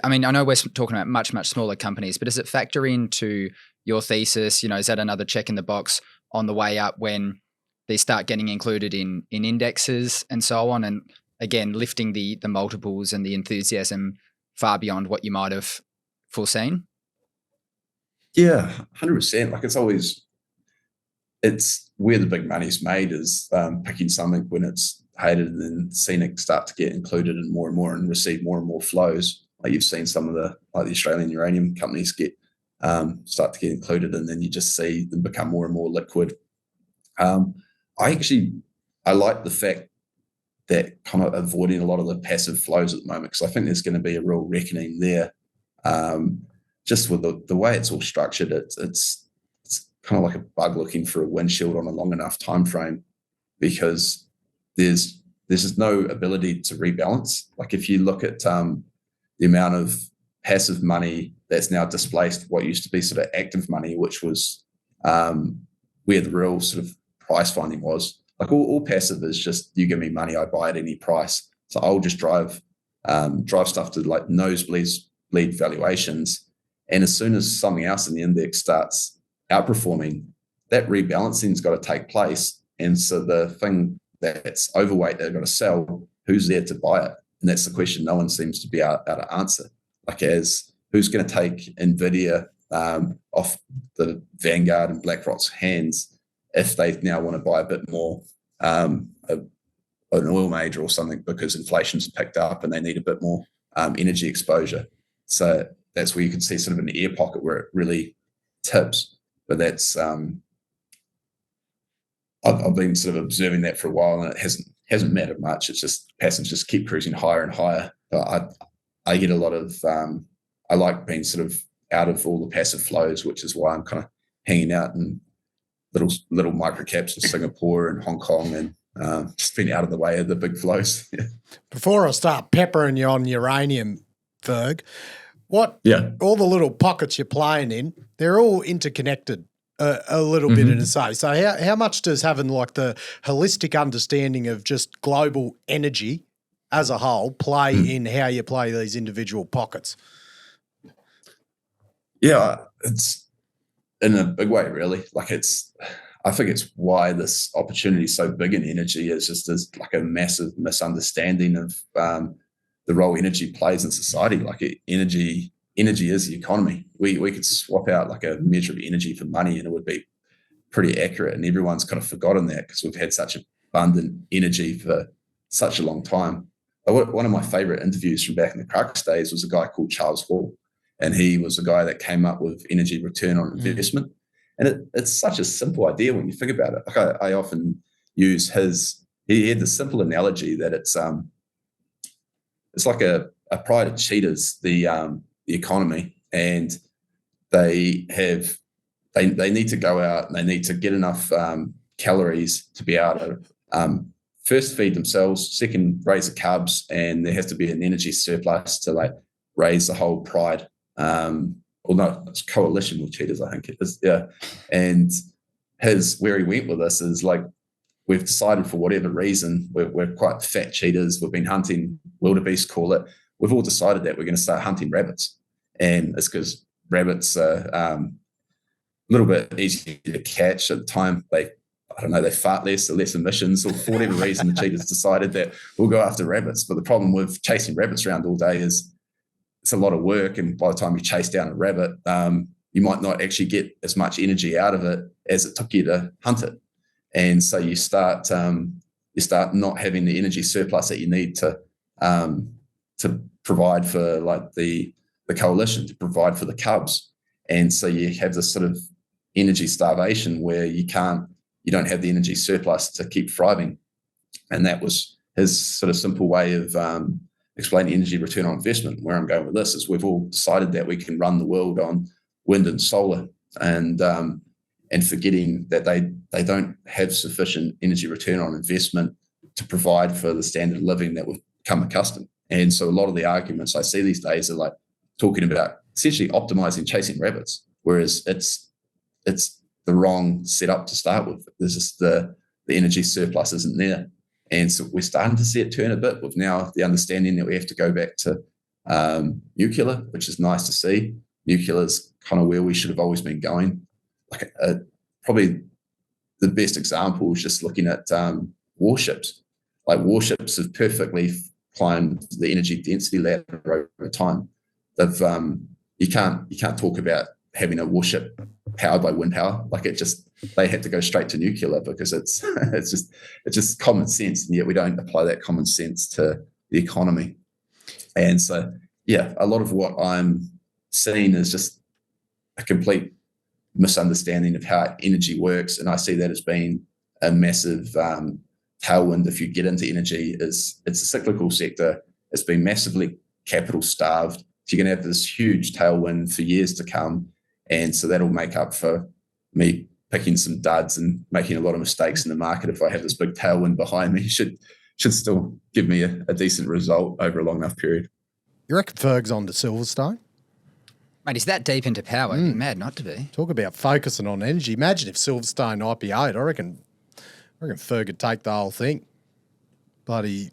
I mean, I know we're talking about much, much smaller companies, but does it factor into your thesis? You know, is that another check in the box on the way up when they start getting included in indexes and so on, and again lifting the multiples and the enthusiasm far beyond what you might have foreseen? Yeah, 100%. Like, it's where the big money's made is picking something when it's hated, and then seeing it start to get included in more and more and receive more and more flows. Like, you've seen some of the Australian uranium companies get start to get included, and then you just see them become more and more liquid. I like the fact that kind of avoiding a lot of the passive flows at the moment, because I think there's going to be a real reckoning there. Just with the way it's all structured, it's kind of like a bug looking for a windshield on a long enough time frame, because there's just no ability to rebalance. Like, if you look at the amount of passive money that's now displaced what used to be sort of active money, which was where the real sort of price finding was. Like, all passive is just, you give me money, I buy at any price. So I'll just drive stuff to like nosebleed valuations. And as soon as something else in the index starts outperforming, that rebalancing's got to take place. And so the thing that's overweight, they've got to sell, who's there to buy it? And that's the question no one seems to be able to answer. Like, as who's going to take NVIDIA off the Vanguard and BlackRock's hands if they now want to buy a bit more an oil major or something, because inflation's picked up and they need a bit more energy exposure. So that's where you can see sort of an air pocket where it really tips. But that's I've been sort of observing that for a while, and it hasn't mattered much. It's just passives just keep cruising higher and higher. But I get a lot of I like being sort of out of all the passive flows, which is why I'm kind of hanging out in little micro caps in Singapore and Hong Kong, and just being out of the way of the big flows. Before I start peppering you on uranium, Ferg, all the little pockets you're playing in, they're all interconnected a little bit in a say. So how much does having like the holistic understanding of just global energy as a whole play in how you play these individual pockets? Yeah, it's in a big way, really. Like I think it's why this opportunity is so big in energy. It's just there's like a massive misunderstanding of the role energy plays in society. Like energy is the economy. We could swap out like a measure of energy for money and it would be pretty accurate. And everyone's kind of forgotten that because we've had such abundant energy for such a long time. But one of my favorite interviews from back in the Crux days was a guy called Matt.hall. And he was a guy that came up with energy return on investment. And it's such a simple idea when you think about it. Like I often use he had the simple analogy that it's like a pride of cheetahs, the economy, and they need to go out and they need to get enough calories to be able to first feed themselves, second raise the cubs, and there has to be an energy surplus to like raise the whole pride. Or no, it's coalition with cheetahs, I think it is. Yeah. And where he went with this is like, we've decided for whatever reason, we're quite fat cheetahs. We've been hunting wildebeest, call it. We've all decided that we're going to start hunting rabbits. And it's because rabbits are a little bit easier to catch at the time. They fart less, or less emissions, or for whatever reason, the cheetahs decided that we'll go after rabbits. But the problem with chasing rabbits around all day is it's a lot of work, and by the time you chase down a rabbit, you might not actually get as much energy out of it as it took you to hunt it. And so you start not having the energy surplus that you need to provide for like the coalition, to provide for the cubs. And so you have this sort of energy starvation where you don't have the energy surplus to keep thriving. And that was his sort of simple way of explain energy return on investment. Where I'm going with this is we've all decided that we can run the world on wind and solar, and forgetting that they don't have sufficient energy return on investment to provide for the standard of living that we've become accustomed. And so a lot of the arguments I see these days are like talking about essentially optimizing chasing rabbits, whereas it's the wrong setup to start with. There's just the energy surplus isn't there. And so we're starting to see it turn a bit with now the understanding that we have to go back to nuclear, which is nice to see. Nuclear is kind of where we should have always been going. Like probably the best example is just looking at warships. Like warships have perfectly climbed the energy density ladder over time. You can't talk about having a warship powered by wind power. Like they had to go straight to nuclear because it's just common sense, and yet we don't apply that common sense to the economy. And so, yeah, a lot of what I'm seeing is just a complete misunderstanding of how energy works, and I see that as being a massive tailwind. If you get into energy, it's a cyclical sector. It's been massively capital starved. So you're going to have this huge tailwind for years to come. And so that'll make up for me picking some duds and making a lot of mistakes in the market. If I have this big tailwind behind me, should still give me a decent result over a long enough period. You reckon Ferg's on to Silverstone? Mate, he's that deep into power. Mad not to be. Talk about focusing on energy. Imagine if Silverstone IPO'd. I reckon Ferg would take the whole thing. Bloody...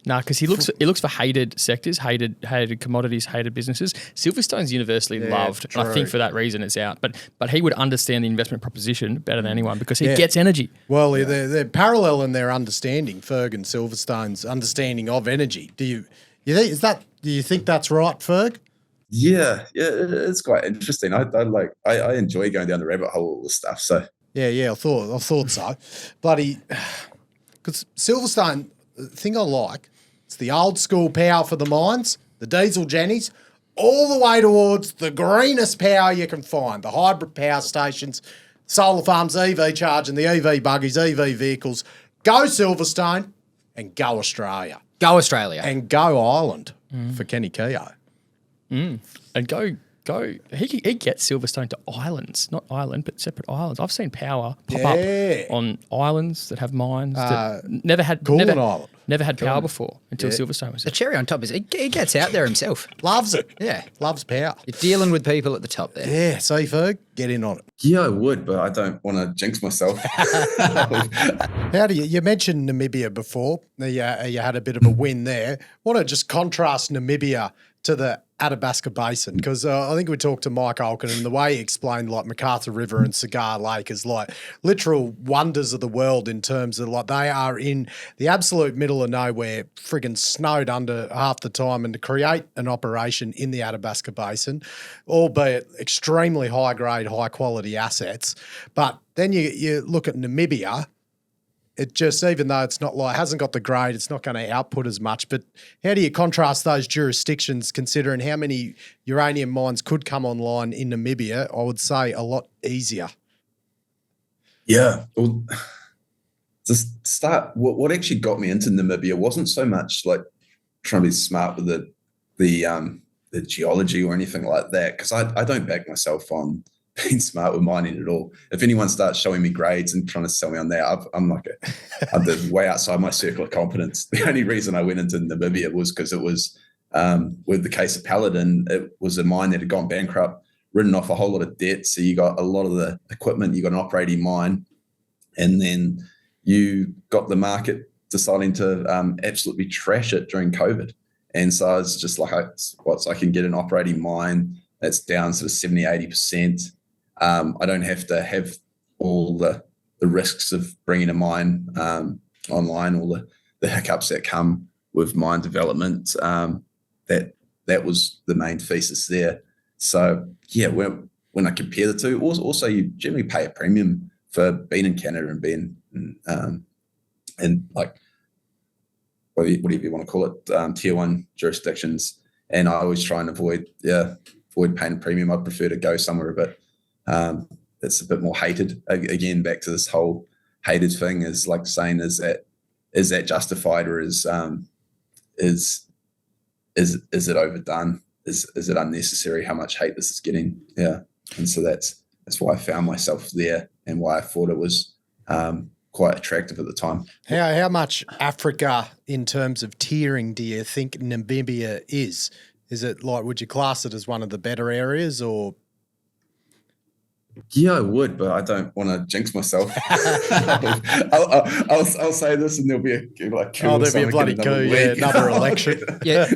Nah, because he looks for hated sectors, hated commodities, hated businesses. Silverstone's universally loved, and I think for that reason it's out. But he would understand the investment proposition better than anyone because he gets energy. Well, they're parallel in their understanding, Ferg and Silverstone's understanding of energy. Do you think that's right, Ferg? Yeah, it's quite interesting. I enjoy going down the rabbit hole, all this stuff. So yeah, I thought so. Bloody, because Silverstone. The thing I like, it's the old school power for the mines, the diesel jennies, all the way towards the greenest power you can find, the hybrid power stations, solar farms, EV charging, the EV buggies, EV vehicles. Go Silverstone and go Australia. Go Australia. And go Ireland for Kenny Keogh. And go He gets silverstone to islands, not island, but separate islands. I've seen power pop up on islands that have mines that never had power before until Silverstone was The there. cherry on top is he gets out there himself. Loves it. Yeah. Loves power. You're dealing with people at the top there. Yeah, see, Ferg, get in on it. Yeah, I would, but I don't want to jinx myself. How do you mentioned Namibia before. You had a bit of a win there. Want to just contrast Namibia to the Athabasca Basin, because I think we talked to Mike Olkin, and the way he explained like MacArthur River and Cigar Lake is like literal wonders of the world in terms of like they are in the absolute middle of nowhere, friggin' snowed under half the time, and to create an operation in the Athabasca Basin, albeit extremely high grade, high quality assets. But then you look at Namibia. It just, even though it's not like, hasn't got the grade, it's not going to output as much. But how do you contrast those jurisdictions considering how many uranium mines could come online in Namibia? I would say a lot easier. Yeah. Well, to start, what actually got me into Namibia wasn't so much like trying to be smart with the geology or anything like that, because I don't back myself on being smart with mining at all. If anyone starts showing me grades and trying to sell me on that, I'm way outside my circle of competence. The only reason I went into Namibia was because it was with the case of Paladin, it was a mine that had gone bankrupt, written off a whole lot of debt. So you got a lot of the equipment, you got an operating mine, and then you got the market deciding to absolutely trash it during COVID. And so I was just like, I can get an operating mine that's down sort of 70, 80%. I don't have to have all the risks of bringing a mine online, all the hiccups that come with mine development. That was the main thesis there. So yeah, when I compare the two, also you generally pay a premium for being in Canada and being in like whatever you want to call it, tier 1 jurisdictions. And I always try and avoid paying a premium. I prefer to go somewhere a bit that's a bit more hated. Again, back to this whole hated thing, is like saying, is that justified, or is it overdone? Is it unnecessary how much hate this is getting? Yeah. And so that's why I found myself there, and why I thought it was quite attractive at the time. How much Africa in terms of tiering do you think Namibia is? Is it like, would you class it as one of the better areas, or? Yeah, I would, but I don't want to jinx myself. I'll say this, and there'll be a coup. There'll be a bloody coup, another election. Yeah,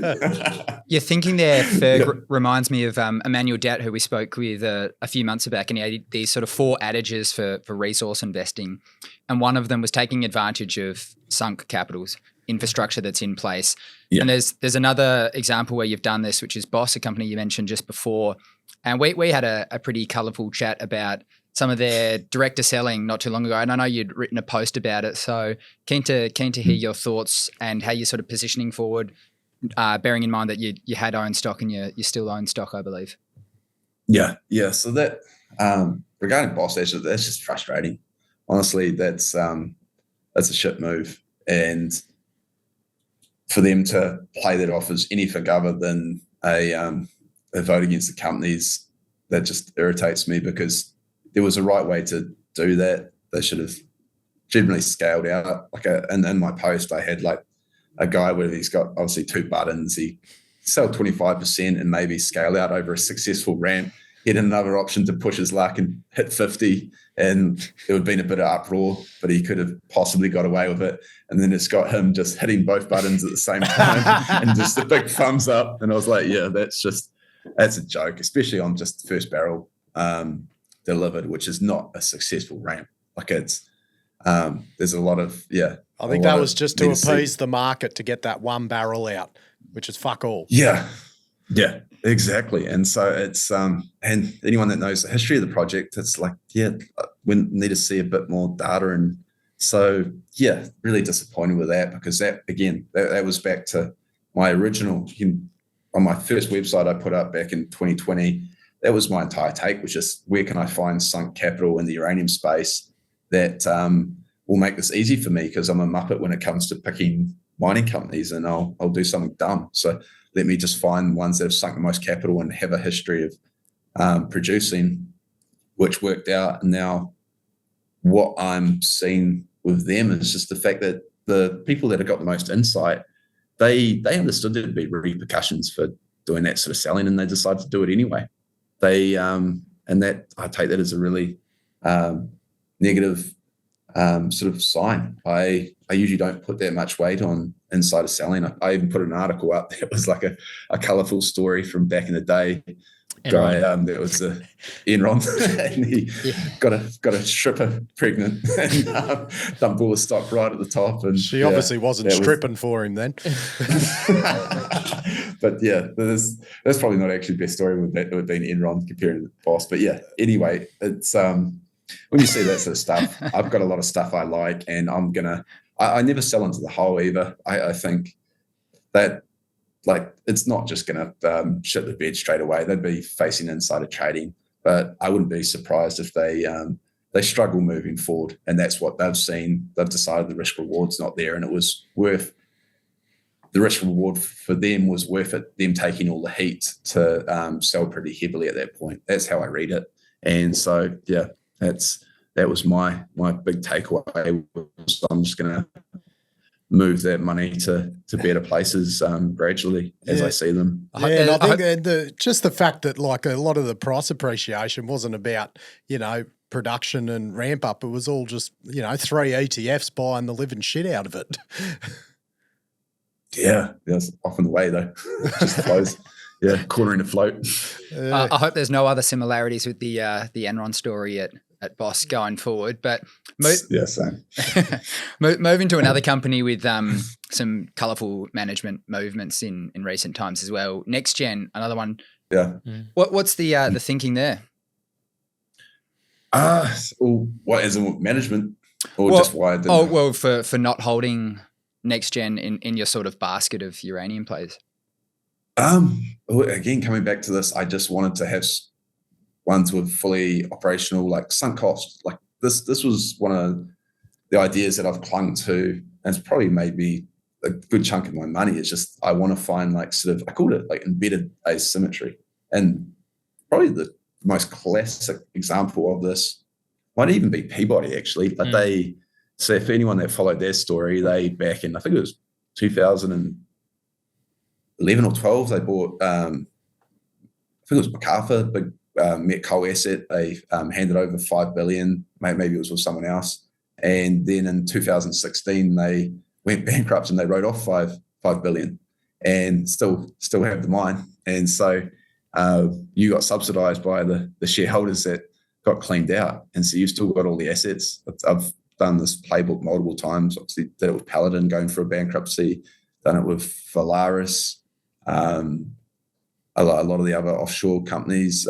your thinking there, Ferg, reminds me of Emmanuel Datt, who we spoke with a few months back, and he had these sort of 4 adages for resource investing, and one of them was taking advantage of sunk capitals, infrastructure that's in place. Yeah. And there's another example where you've done this, which is Boss, a company you mentioned just before. And we had a pretty colourful chat about some of their director selling not too long ago. And I know you'd written a post about it. So keen to hear your thoughts and how you're sort of positioning forward, bearing in mind that you had owned stock and you still own stock, I believe. Yeah. So that regarding Boss, that's just frustrating. Honestly, that's a shit move. And for them to play that off as anything other than a vote against the companies, that just irritates me, because there was a right way to do that. They should have generally scaled out. And in my post, I had like a guy where he's got obviously 2 buttons. He sell 25% and maybe scale out over a successful ramp. He had another option to push his luck and hit 50, and it would have been a bit of uproar, but he could have possibly got away with it. And then it's got him just hitting both buttons at the same time and just a big thumbs up. And I was like, yeah, that's a joke, especially on just first barrel delivered, which is not a successful ramp. Like it's, there's a lot of, I think that was just to appease the market to get that 1 barrel out, which is fuck all. Yeah, exactly. And so it's, and anyone that knows the history of the project, it's like, we need to see a bit more data. And so, really disappointed with that, because that was back to my original, on my first website I put up back in 2020, that was my entire take, was just where can I find sunk capital in the uranium space that will make this easy for me, because I'm a muppet when it comes to picking mining companies, and I'll do something dumb. So let me just find ones that have sunk the most capital and have a history of producing, which worked out. And now what I'm seeing with them is just the fact that the people that have got the most insight, they understood there'd be repercussions for doing that sort of selling, and they decided to do it anyway. They and that, I take that as a really negative sort of sign. I usually don't put that much weight on insider selling. I even put an article up that was like a colourful story from back in the day. Guy that was Enron, and he got a stripper pregnant and dumped all the stock right at the top. And she obviously wasn't stripping for him then. But yeah, that's probably not actually the best story. It would have been Enron compared to the boss. But yeah, anyway, it's when you see that sort of stuff, I've got a lot of stuff I like, and I never sell into the hole either. I think that, like, it's not just going to shit the bed straight away. They'd be facing insider trading, but I wouldn't be surprised if they struggle moving forward. And that's what they've seen. They've decided the risk reward's not there, and it was worth the risk reward for them was worth it. Them taking all the heat to sell pretty heavily at that point. That's how I read it. And so yeah, that was my big takeaway. I'm just going to move that money to better places gradually as I see them. Yeah, and I think just the fact that, like, a lot of the price appreciation wasn't about, production and ramp up. It was all just, 3 ETFs buying the living shit out of it. Yeah, that's often the way though. Just flows. Yeah, quartering a float. I hope there's no other similarities with the Enron story at Boss going forward. But same. Moving to another company with some colourful management movements in recent times as well. Nexgen, another one. Yeah. What's the thinking there? What is it, management, or just why? For not holding Nexgen in your sort of basket of uranium plays. Again, coming back to this, I just wanted to have ones with fully operational, like sunk cost. Like this was one of the ideas that I've clung to, and it's probably made me a good chunk of my money. It's just I want to find, like, sort of, I called it like embedded asymmetry, and probably the most classic example of this might even be Peabody, actually. But so if anyone that followed their story, they back in, I think it was 2011 or 12, they bought, I think it was MacArthur, big met coal asset. They handed over $5 billion, maybe it was with someone else. And then in 2016, they went bankrupt and they wrote off $5 billion and still have the mine. And so you got subsidized by the shareholders that got cleaned out. And so you've still got all the assets. I've done this playbook multiple times. Obviously did it with Paladin going for a bankruptcy, done it with Valaris, a lot of the other offshore companies,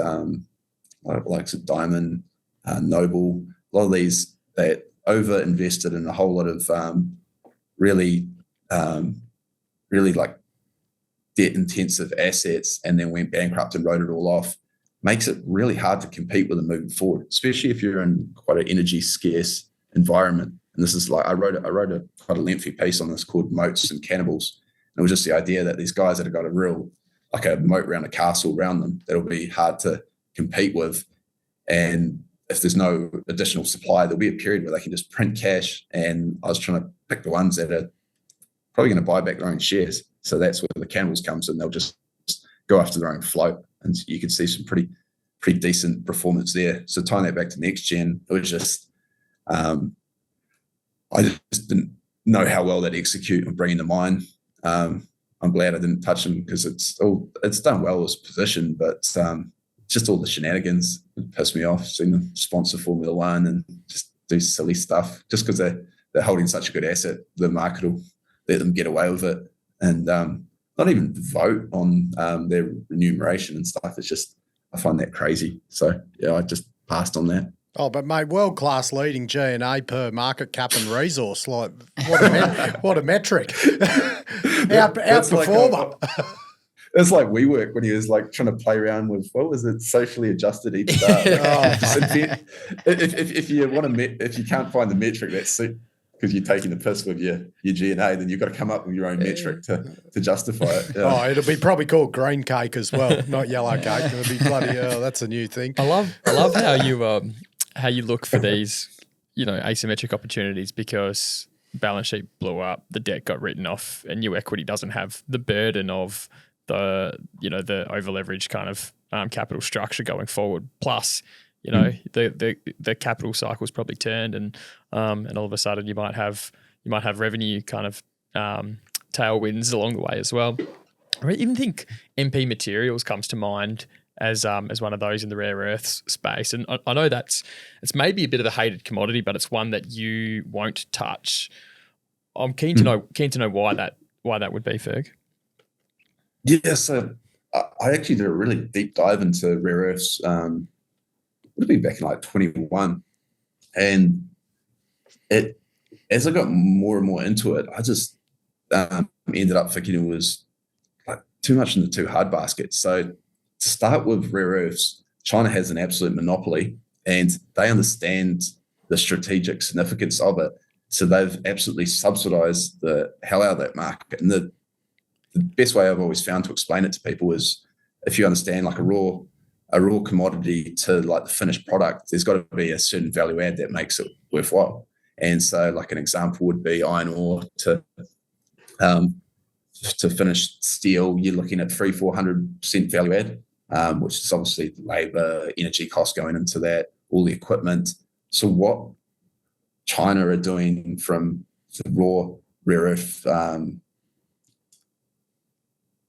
like Diamond, Noble, a lot of these that over-invested in a whole lot of really like debt-intensive assets, and then went bankrupt and wrote it all off, makes it really hard to compete with them moving forward, especially if you're in quite an energy-scarce environment. And this is like, I wrote a quite a lengthy piece on this called Moats and Cannibals. And it was just the idea that these guys that have got a real, like a moat around a castle around them, that'll be hard to compete with. And if there's no additional supply, there'll be a period where they can just print cash. And I was trying to pick the ones that are probably going to buy back their own shares. So that's where the cannibals comes in. They'll just go after their own float. And you can see some pretty decent performance there. So tying that back to Nexgen, it was just, I just didn't know how well they'd execute and bring in the mine. I'm glad I didn't touch them because it's done well as position, but just all the shenanigans pissed me off. Seeing them sponsor Formula One and just do silly stuff just because they're holding such a good asset. The market will let them get away with it and not even vote on their remuneration and stuff. It's just, I find that crazy. So yeah, I just passed on that. Oh, but mate, world-class leading G&A per market cap and resource. Like, what a metric. Outperformer. It's like WeWork when he was like trying to play around with, what was it, socially adjusted EBITDA. If you want to, if you can't find the metric that because you're taking the piss with your G&A, then you've got to come up with your own metric to justify it. Yeah. Oh, it'll be probably called green cake as well, not yellow cake. It'll be bloody. Oh, that's a new thing. I love how you look for these, asymmetric opportunities, because balance sheet blew up, the debt got written off, and new equity doesn't have the burden of the over leveraged kind of capital structure going forward. Plus, the capital cycle's probably turned, and all of a sudden you might have revenue kind of tailwinds along the way as well. I even think MP Materials comes to mind as one of those in the rare earths space, and I know it's maybe a bit of a hated commodity, but it's one that you won't touch. I'm keen to know why that would be, Ferg. Yeah, so I actually did a really deep dive into rare earths. Would have been back in like 21, and as I got more and more into it, I just ended up thinking it was like too much in the too hard basket. So to start with rare earths, China has an absolute monopoly, and they understand the strategic significance of it. So they've absolutely subsidized the hell out of that market. And the best way I've always found to explain it to people is, if you understand like a raw commodity to like the finished product, there's got to be a certain value add that makes it worthwhile. And so like an example would be iron ore to finished steel, you're looking at 300-400% value add, which is obviously labor, energy costs going into that, all the equipment. So what China are doing from the raw rare earth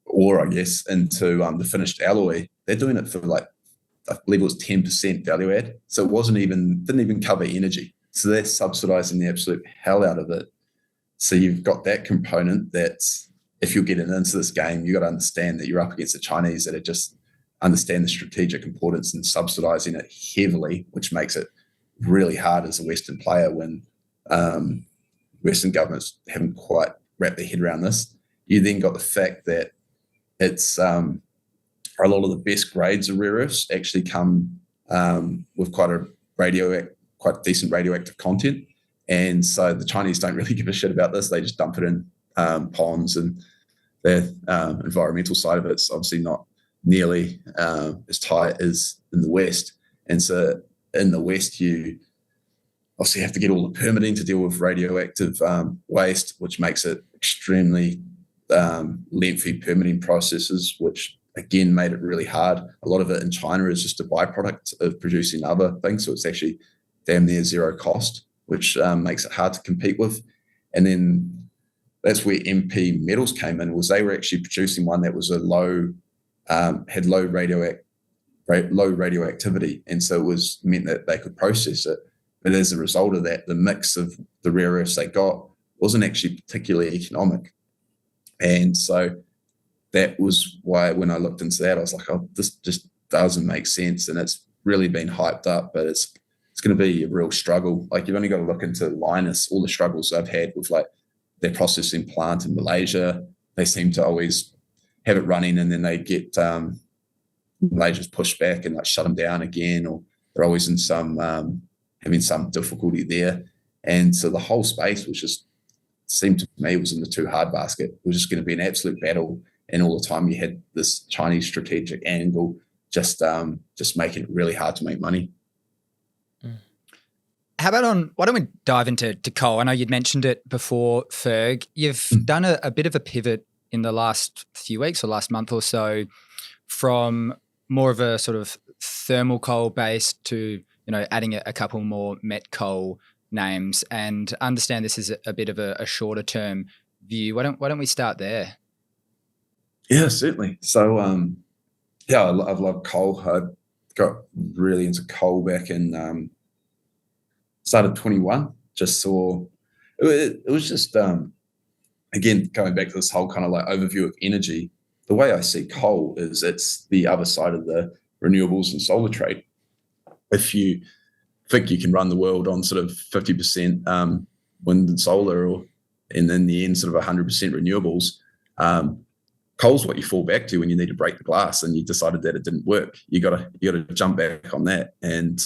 ore, I guess, into the finished alloy, they're doing it for like, I believe it was 10% value add. So it didn't even cover energy. So they're subsidizing the absolute hell out of it. So you've got that component that's, if you're getting into this game, you got to understand that you're up against the Chinese that are just understand the strategic importance and subsidizing it heavily, which makes it really hard as a Western player when Western governments haven't quite wrapped their head around this. You then got the fact that it's a lot of the best grades of rare earths actually come with quite decent radioactive content. And so the Chinese don't really give a shit about this. They just dump it in ponds, and their environmental side of it's obviously not nearly as tight as in the West. And so in the West, you obviously have to get all the permitting to deal with radioactive waste, which makes it extremely lengthy permitting processes, which again made it really hard. A lot of it in China is just a byproduct of producing other things, so it's actually damn near zero cost, which makes it hard to compete with. And then that's where MP Metals came in, was they were actually producing one that was had low radioactivity, and so it was meant that they could process it. But as a result of that, the mix of the rare earths they got wasn't actually particularly economic. And so that was why when I looked into that, I was like, oh, this just doesn't make sense. And it's really been hyped up, but it's going to be a real struggle. Like, you've only got to look into Linus, all the struggles I've had with like their processing plant in Malaysia. They seem to always have it running, and then they get Malaysia's pushed back and like shut them down again, or they're always in having some difficulty there. And so the whole space was just, seemed to me, was in the too hard basket. It was just going to be an absolute battle, and all the time you had this Chinese strategic angle just making it really hard to make money. How about why don't we dive into coal? I know you'd mentioned it before, Ferg. You've done a bit of a pivot in the last few weeks or last month or so from more of a sort of thermal coal base to, adding a couple more met coal names, and understand this is a bit of a shorter term view. Why don't we start there? Yeah, certainly. So, I've loved coal. I got really into coal back in started 21. Just saw it was just again going back to this whole kind of like overview of energy. The way I see coal is it's the other side of the renewables and solar trade. If you think you can run the world on sort of 50% wind and solar, and in the end sort of 100% renewables, coal's what you fall back to when you need to break the glass and you decided that it didn't work. You got to jump back on that. And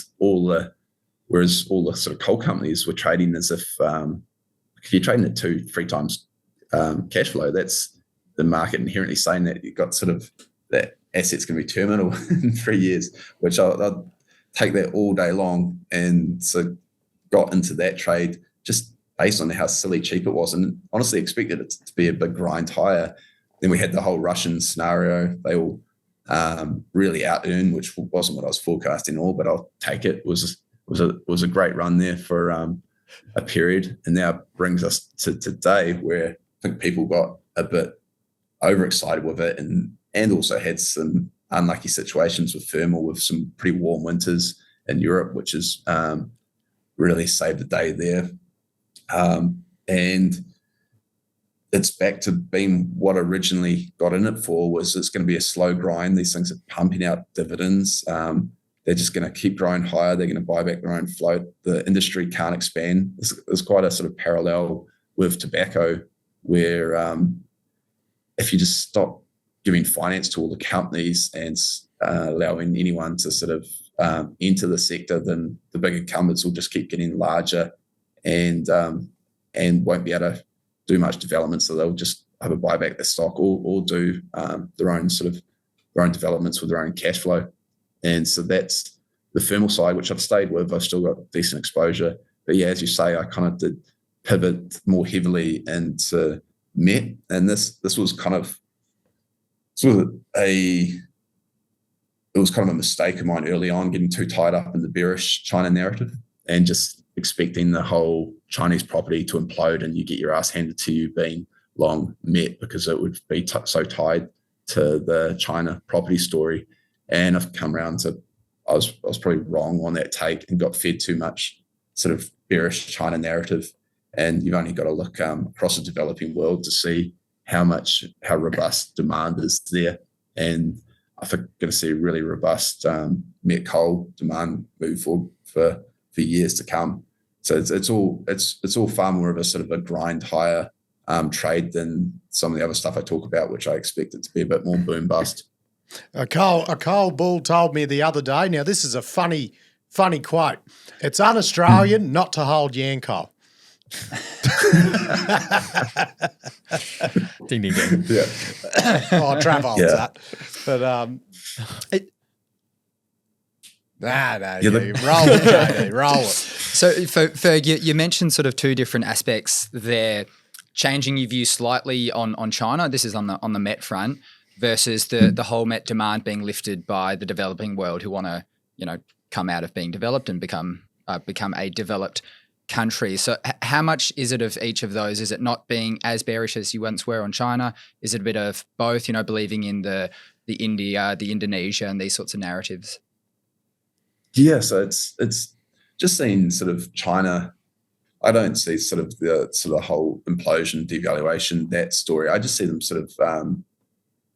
whereas all the sort of coal companies were trading as if if you're trading at 2-3 times cash flow, that's the market inherently saying that you've got sort of that asset's going to be terminal in 3 years, which I'll take that all day long. And so got into that trade just based on how silly cheap it was, and honestly expected it to be a big grind higher. Then we had the whole Russian scenario. They all really out-earned, which wasn't what I was forecasting all, but I'll take it. It was a great run there for a period, and now brings us to today, where I think people got a bit overexcited with it, and also had some unlucky situations with thermal, with some pretty warm winters in Europe, which has really saved the day there. And it's back to being what originally got in it for, was it's going to be a slow grind. These things are pumping out dividends. They're just going to keep growing higher. They're going to buy back their own float. The industry can't expand. There's quite a sort of parallel with tobacco, where if you just stop giving finance to all the companies and allowing anyone to sort of enter the sector, then the big incumbents will just keep getting larger and won't be able to do much development. So they'll just either buy back their stock or do their own developments with their own cash flow. And so that's the thermal side, which I've stayed with. I've still got decent exposure. But yeah, as you say, I kind of did pivot more heavily into met. And this was kind of a mistake of mine early on, getting too tied up in the bearish China narrative and just expecting the whole Chinese property to implode and you get your ass handed to you being long met, because it would be so tied to the China property story. And I've come around to, I was probably wrong on that take and got fed too much sort of bearish China narrative. And you've only got to look across the developing world to see how robust demand is there. And I think we're going to see a really robust met coal demand move forward for years to come. So it's all far more of a sort of a grind higher trade than some of the other stuff I talk about, which I expect it to be a bit more boom bust. A coal bull told me the other day. Now this is a funny quote. It's un-Australian not to hold Yancoal. Ding ding ding. Yeah. Oh, Trav holds that. But roll it, JD, roll it. So, Ferg, you mentioned sort of two different aspects there, changing your view slightly on China. This is on the met front versus the whole met demand being lifted by the developing world who want to, come out of being developed and become a developed country. So how much is it of each of those? Is it not being as bearish as you once were on China? Is it a bit of both, believing in the India, the Indonesia and these sorts of narratives? Yeah, so it's just seeing sort of China. I don't see sort of the whole implosion, devaluation, that story. I just see them sort of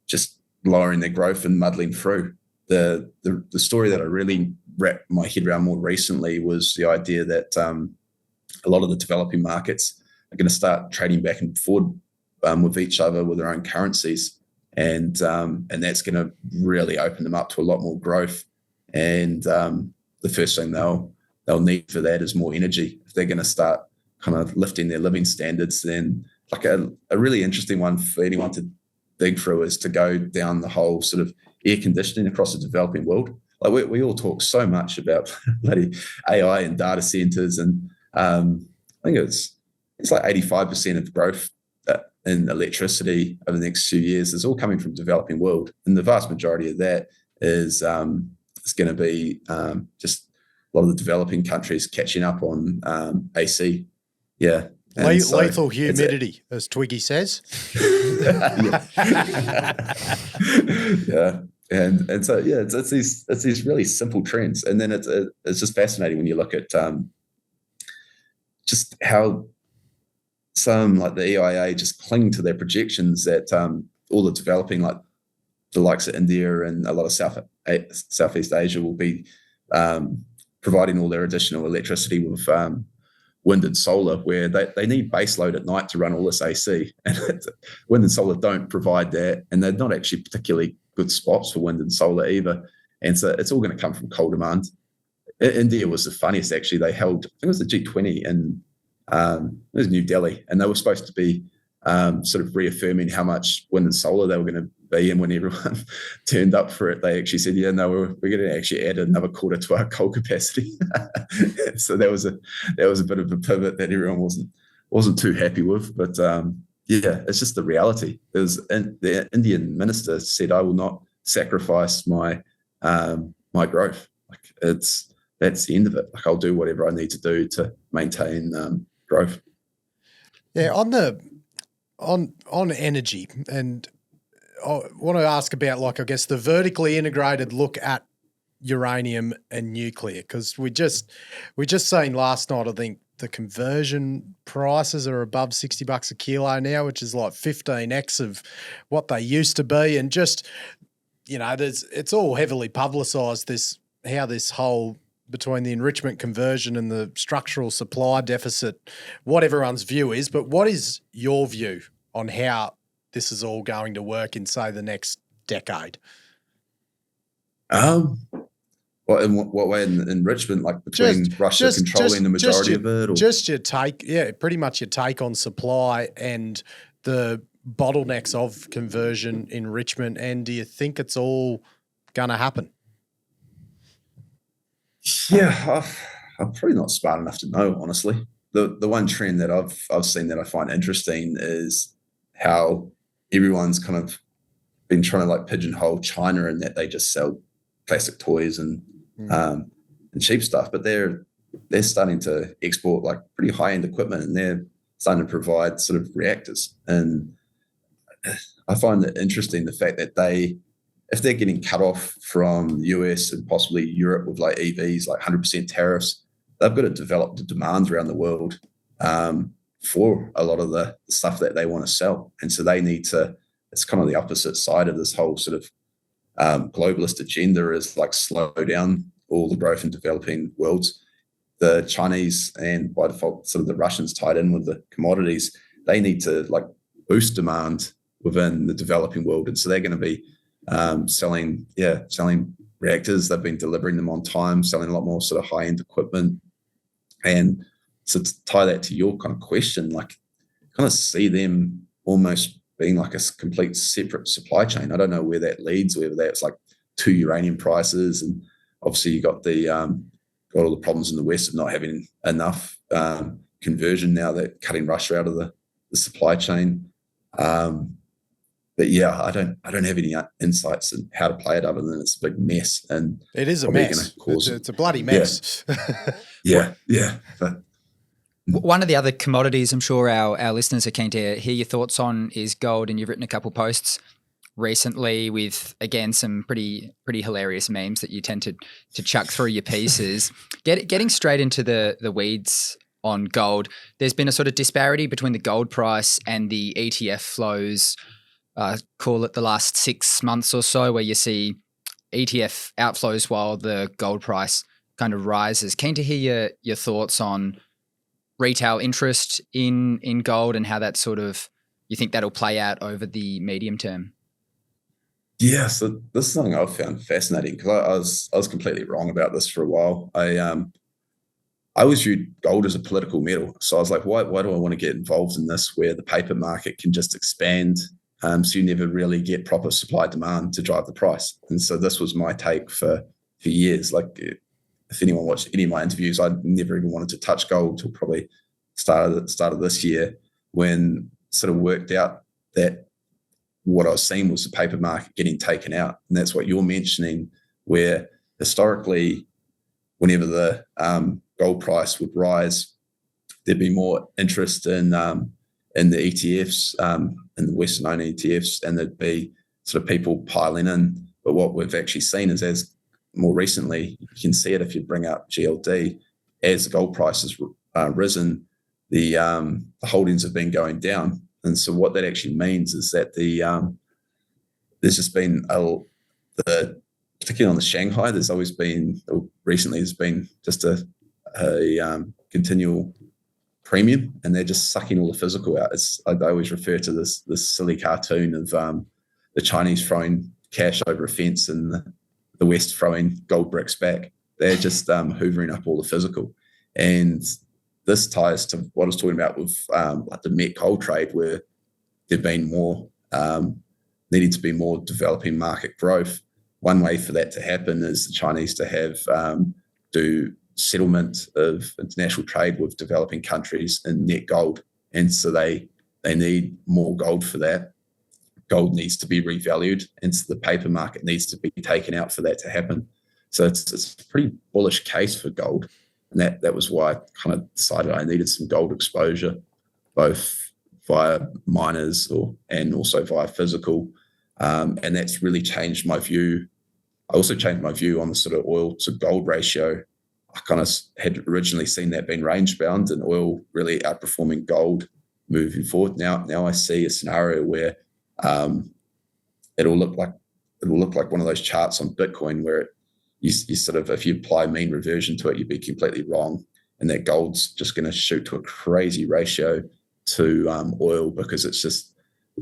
just lowering their growth and muddling through. The story that I really wrapped my head around more recently was the idea that a lot of the developing markets are going to start trading back and forward with each other with their own currencies, and that's going to really open them up to a lot more growth. And the first thing they'll need for that is more energy. If they're going to start kind of lifting their living standards, then like a really interesting one for anyone to dig through is to go down the whole sort of air conditioning across the developing world. Like we all talk so much about bloody AI and data centers, and I think it's like 85% of growth in electricity over the next few years is all coming from developing world, and the vast majority of that is going to be just a lot of the developing countries catching up on AC. Yeah. Lethal humidity, as Twiggy says. Yeah. And so, yeah, it's these really simple trends. And then it's just fascinating when you look at just how some like the EIA just cling to their projections that all the developing, like the likes of India and a lot of Southeast Asia will be providing all their additional electricity with wind and solar, where they need base load at night to run all this AC. And wind and solar don't provide that, and they're not actually particularly good spots for wind and solar either. And so it's all going to come from coal demand. India was the funniest, actually. They held, I think it was the G20 in it was New Delhi, and they were supposed to be sort of reaffirming how much wind and solar they were going to be. And when everyone turned up for it, they actually said, "Yeah, no, we're going to actually add another quarter to our coal capacity." So that was a bit of a pivot that everyone wasn't too happy with. But yeah, it's just the reality. The Indian minister said, "I will not sacrifice my growth. Like that's the end of it. Like I'll do whatever I need to do to maintain growth." Yeah, on energy, and I want to ask about, like, I guess the vertically integrated look at uranium and nuclear, because we just seen last night, I think the conversion prices are above $60 a kilo now, which is like 15x of what they used to be. And just, it's all heavily publicized, how this whole, between the enrichment conversion and the structural supply deficit, what everyone's view is. But what is your view on how this is all going to work in, say, the next decade? Well, in what way? In enrichment, like between Russia controlling the majority of it? Or? Just your take, pretty much your take on supply and the bottlenecks of conversion, enrichment, and do you think it's all going to happen? Yeah, I'm probably not smart enough to know, honestly. The one trend that I've seen that I find interesting is how everyone's kind of been trying to like pigeonhole China in that they just sell plastic toys and cheap stuff, but they're starting to export like pretty high-end equipment, and they're starting to provide sort of reactors. And I find it interesting, the fact that if they're getting cut off from the US and possibly Europe with like EVs, like 100% tariffs, they've got to develop the demand around the world for a lot of the stuff that they want to sell. And so they need to, it's kind of the opposite side of this whole sort of globalist agenda, is like slow down all the growth in developing worlds. The Chinese, and by default sort of the Russians tied in with the commodities, they need to like boost demand within the developing world. And so they're going to be selling reactors. They've been delivering them on time, selling a lot more sort of high-end equipment. And so to tie that to your kind of question, like kind of see them almost being like a complete separate supply chain. I don't know where that leads, whether that's like to uranium prices, and obviously you got got all the problems in the West of not having enough conversion now, that cutting Russia out of the supply chain. But yeah, I don't have any insights on how to play it, other than it's a big mess, and it is a mess. It's a bloody mess. Yeah. But one of the other commodities I'm sure our listeners are keen to hear your thoughts on is gold, and you've written a couple posts recently with, again, some pretty hilarious memes that you tend to chuck through your pieces. Getting straight into the weeds on gold, there's been a sort of disparity between the gold price and the ETF flows, call it the last 6 months or so, where you see ETF outflows while the gold price kind of rises. Keen to hear your thoughts on retail interest in gold and how that sort of, you think that'll play out over the medium term. Yeah, so this is something I've found fascinating, because I was completely wrong about this for a while. I always viewed gold as a political metal, so I was like, why do I want to get involved in this, where the paper market can just expand, so you never really get proper supply demand to drive the price? And so this was my take for years. Like, if anyone watched any of my interviews, I never even wanted to touch gold till probably start of this year, when sort of worked out that what I was seeing was the paper market getting taken out. And that's what you're mentioning, where historically, whenever the gold price would rise, there'd be more interest in the ETFs, in the Western-owned ETFs, and there'd be sort of people piling in. But what we've actually seen is, as more recently, you can see it if you bring up GLD, as the gold price has risen, the holdings have been going down. And so what that actually means is that there's just been particularly on the Shanghai, there's always been, or recently there's been just a continual premium, and they're just sucking all the physical out. I always refer to this silly cartoon of the Chinese throwing cash over a fence and the West throwing gold bricks back. They're just hoovering up all the physical. And this ties to what I was talking about with like the met coal trade, where there've been more needing to be more developing market growth. One way for that to happen is the Chinese to have do settlement of international trade with developing countries in net gold, and so they need more gold for that. Gold needs to be revalued, and so the paper market needs to be taken out for that to happen. So it's a pretty bullish case for gold, and that was why I kind of decided I needed some gold exposure, both via miners and also via physical, and that's really changed my view. I also changed my view on the sort of oil to gold ratio. I kind of had originally seen that being range bound and oil really outperforming gold moving forward. Now I see a scenario where it'll look like one of those charts on Bitcoin where you sort of, if you apply mean reversion to it, you'd be completely wrong, and that gold's just going to shoot to a crazy ratio to oil, because it's just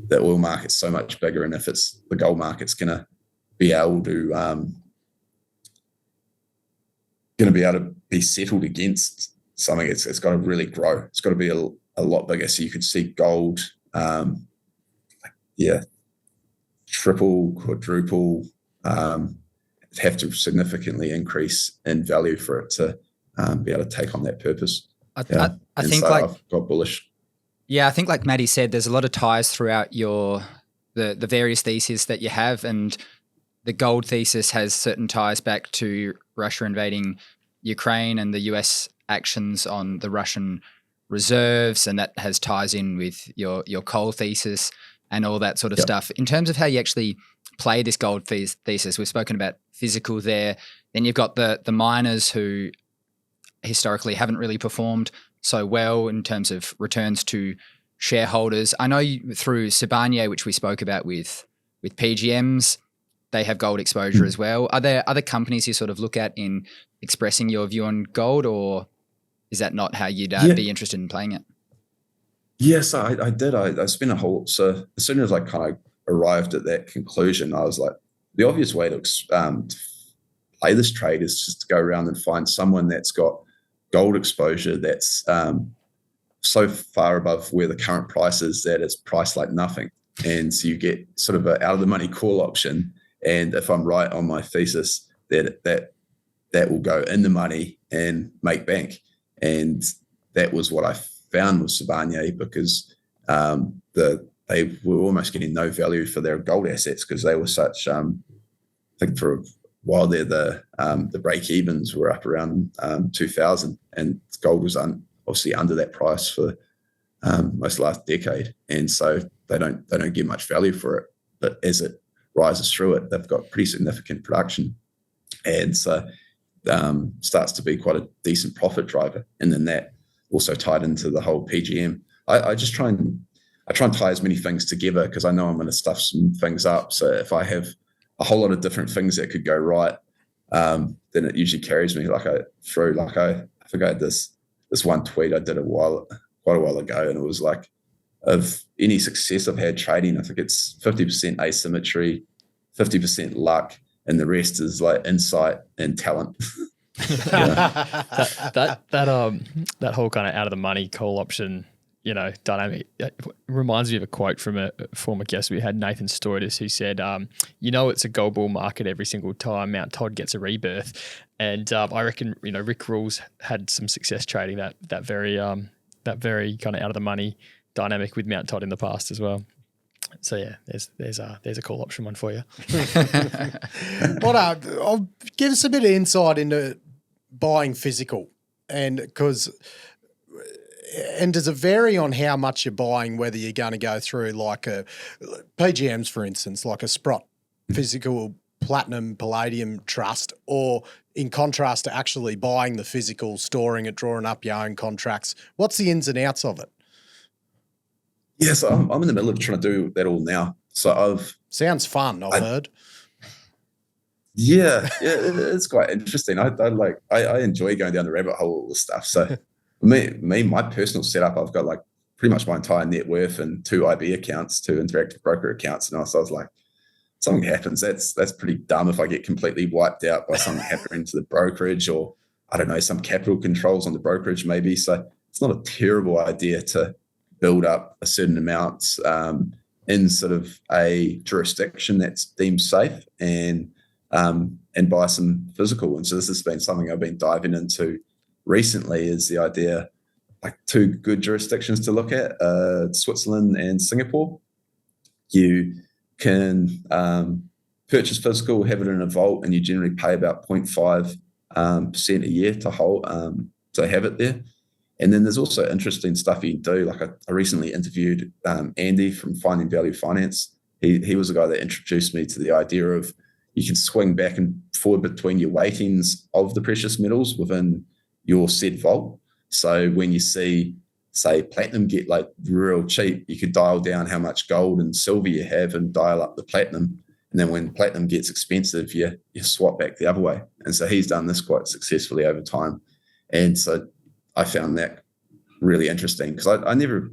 the oil market's so much bigger, and if it's the gold market's going to be able to be settled against something, it's got to really grow. It's got to be a lot bigger. So you could see gold, triple, quadruple, have to significantly increase in value for it to be able to take on that purpose. I think so I've got bullish. Yeah, I think like Matty said, there's a lot of ties throughout the various theses that you have, and the gold thesis has certain ties back to Russia invading Ukraine and the US actions on the Russian reserves, and that has ties in with your coal thesis and all that sort of stuff. In terms of how you actually play this gold thesis, we've spoken about physical there. Then you've got the miners who historically haven't really performed so well in terms of returns to shareholders. I know through Subplier, which we spoke about with PGMs, they have gold exposure as well. Are there other companies you sort of look at in expressing your view on gold, or is that not how you'd be interested in playing it? Yes, I did. I spent so as soon as I kind of arrived at that conclusion, I was like, the obvious way to play this trade is just to go around and find someone that's got gold exposure that's so far above where the current price is that it's priced like nothing. And so you get sort of an out of the money call option. And if I'm right on my thesis, that will go in the money and make bank. And that was what I found with Subplier, because they were almost getting no value for their gold assets, because they were such, I think for a while there, the break evens were up around 2,000, and gold was obviously under that price for most last decade. And so they don't get much value for it. But as it rises through it, they've got pretty significant production, and so starts to be quite a decent profit driver. And then that also tied into the whole PGM. I try and tie as many things together, because I know I'm going to stuff some things up. So if I have a whole lot of different things that could go right, then it usually carries me I think I had this one tweet I did quite a while ago, and it was like, of any success I've had trading, I think it's 50% asymmetry, 50% luck, and the rest is like insight and talent. that whole kind of out of the money call option, dynamic, reminds me of a quote from a former guest we had, Nathan Stoidis, who said, it's a gold bull market every single time Mount Todd gets a rebirth. And I reckon, Rick Rules had some success trading that very kind of out of the money dynamic with Mount Todd in the past as well. So yeah, there's a call option one for you. I'll give us a bit of insight into buying physical, and does it vary on how much you're buying, whether you're going to go through like a PGMs, for instance, like a Sprott physical platinum palladium trust, or in contrast to actually buying the physical, storing it, drawing up your own contracts? What's the ins and outs of it? Yes, I'm in the middle of trying to do that all now. So sounds fun. I've heard. Yeah, it's quite interesting. I enjoy going down the rabbit hole of this stuff. So my personal setup, I've got like pretty much my entire net worth and 2 IB accounts, 2 interactive broker accounts, and so I was like, something happens, that's pretty dumb if I get completely wiped out by something happening to the brokerage, or I don't know, some capital controls on the brokerage maybe. So it's not a terrible idea to build up a certain amount in sort of a jurisdiction that's deemed safe and buy some physical. And so this has been something I've been diving into recently, is the idea, like 2 good jurisdictions to look at, Switzerland and Singapore. You can purchase physical, have it in a vault, and you generally pay about 0.5% a year to hold, to have it there. And then there's also interesting stuff you can do. Like I recently interviewed Andy from Finding Value Finance. He was the guy that introduced me to the idea of you can swing back and forward between your weightings of the precious metals within your said vault. So when you see, say, platinum get like real cheap, you could dial down how much gold and silver you have and dial up the platinum. And then when platinum gets expensive, you swap back the other way. And so he's done this quite successfully over time. And so I found that really interesting, because I never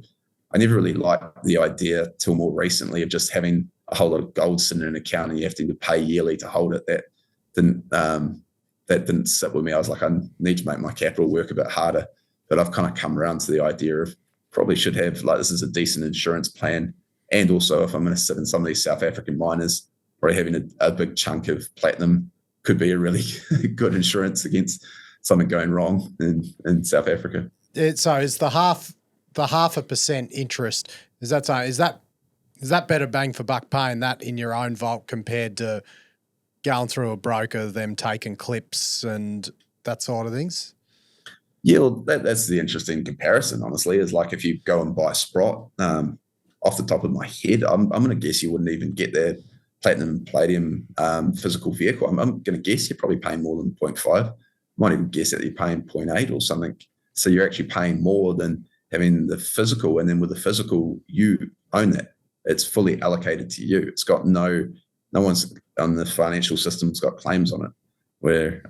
really liked the idea till more recently of just having a whole lot of gold sitting in an account and you have to pay yearly to hold it. That didn't sit with me. I was like, I need to make my capital work a bit harder. But I've kind of come around to the idea of probably should have, like, this is a decent insurance plan. And also, if I'm going to sit in some of these South African miners, probably having a big chunk of platinum could be a really good insurance against something going wrong in South Africa. So is the half a percent interest, is that better bang for buck paying that in your own vault compared to going through a broker, them taking clips and that sort of things? Yeah, well, that's the interesting comparison, honestly, is like if you go and buy Sprott, off the top of my head, I'm going to guess you wouldn't even get their platinum and palladium physical vehicle. I'm going to guess you're probably paying more than 0.5. Might even guess that you're paying 0.8 or something. So you're actually paying more than having the physical. And then with the physical, you own that. It's fully allocated to you. It's got no one's on the financial system's got claims on it, where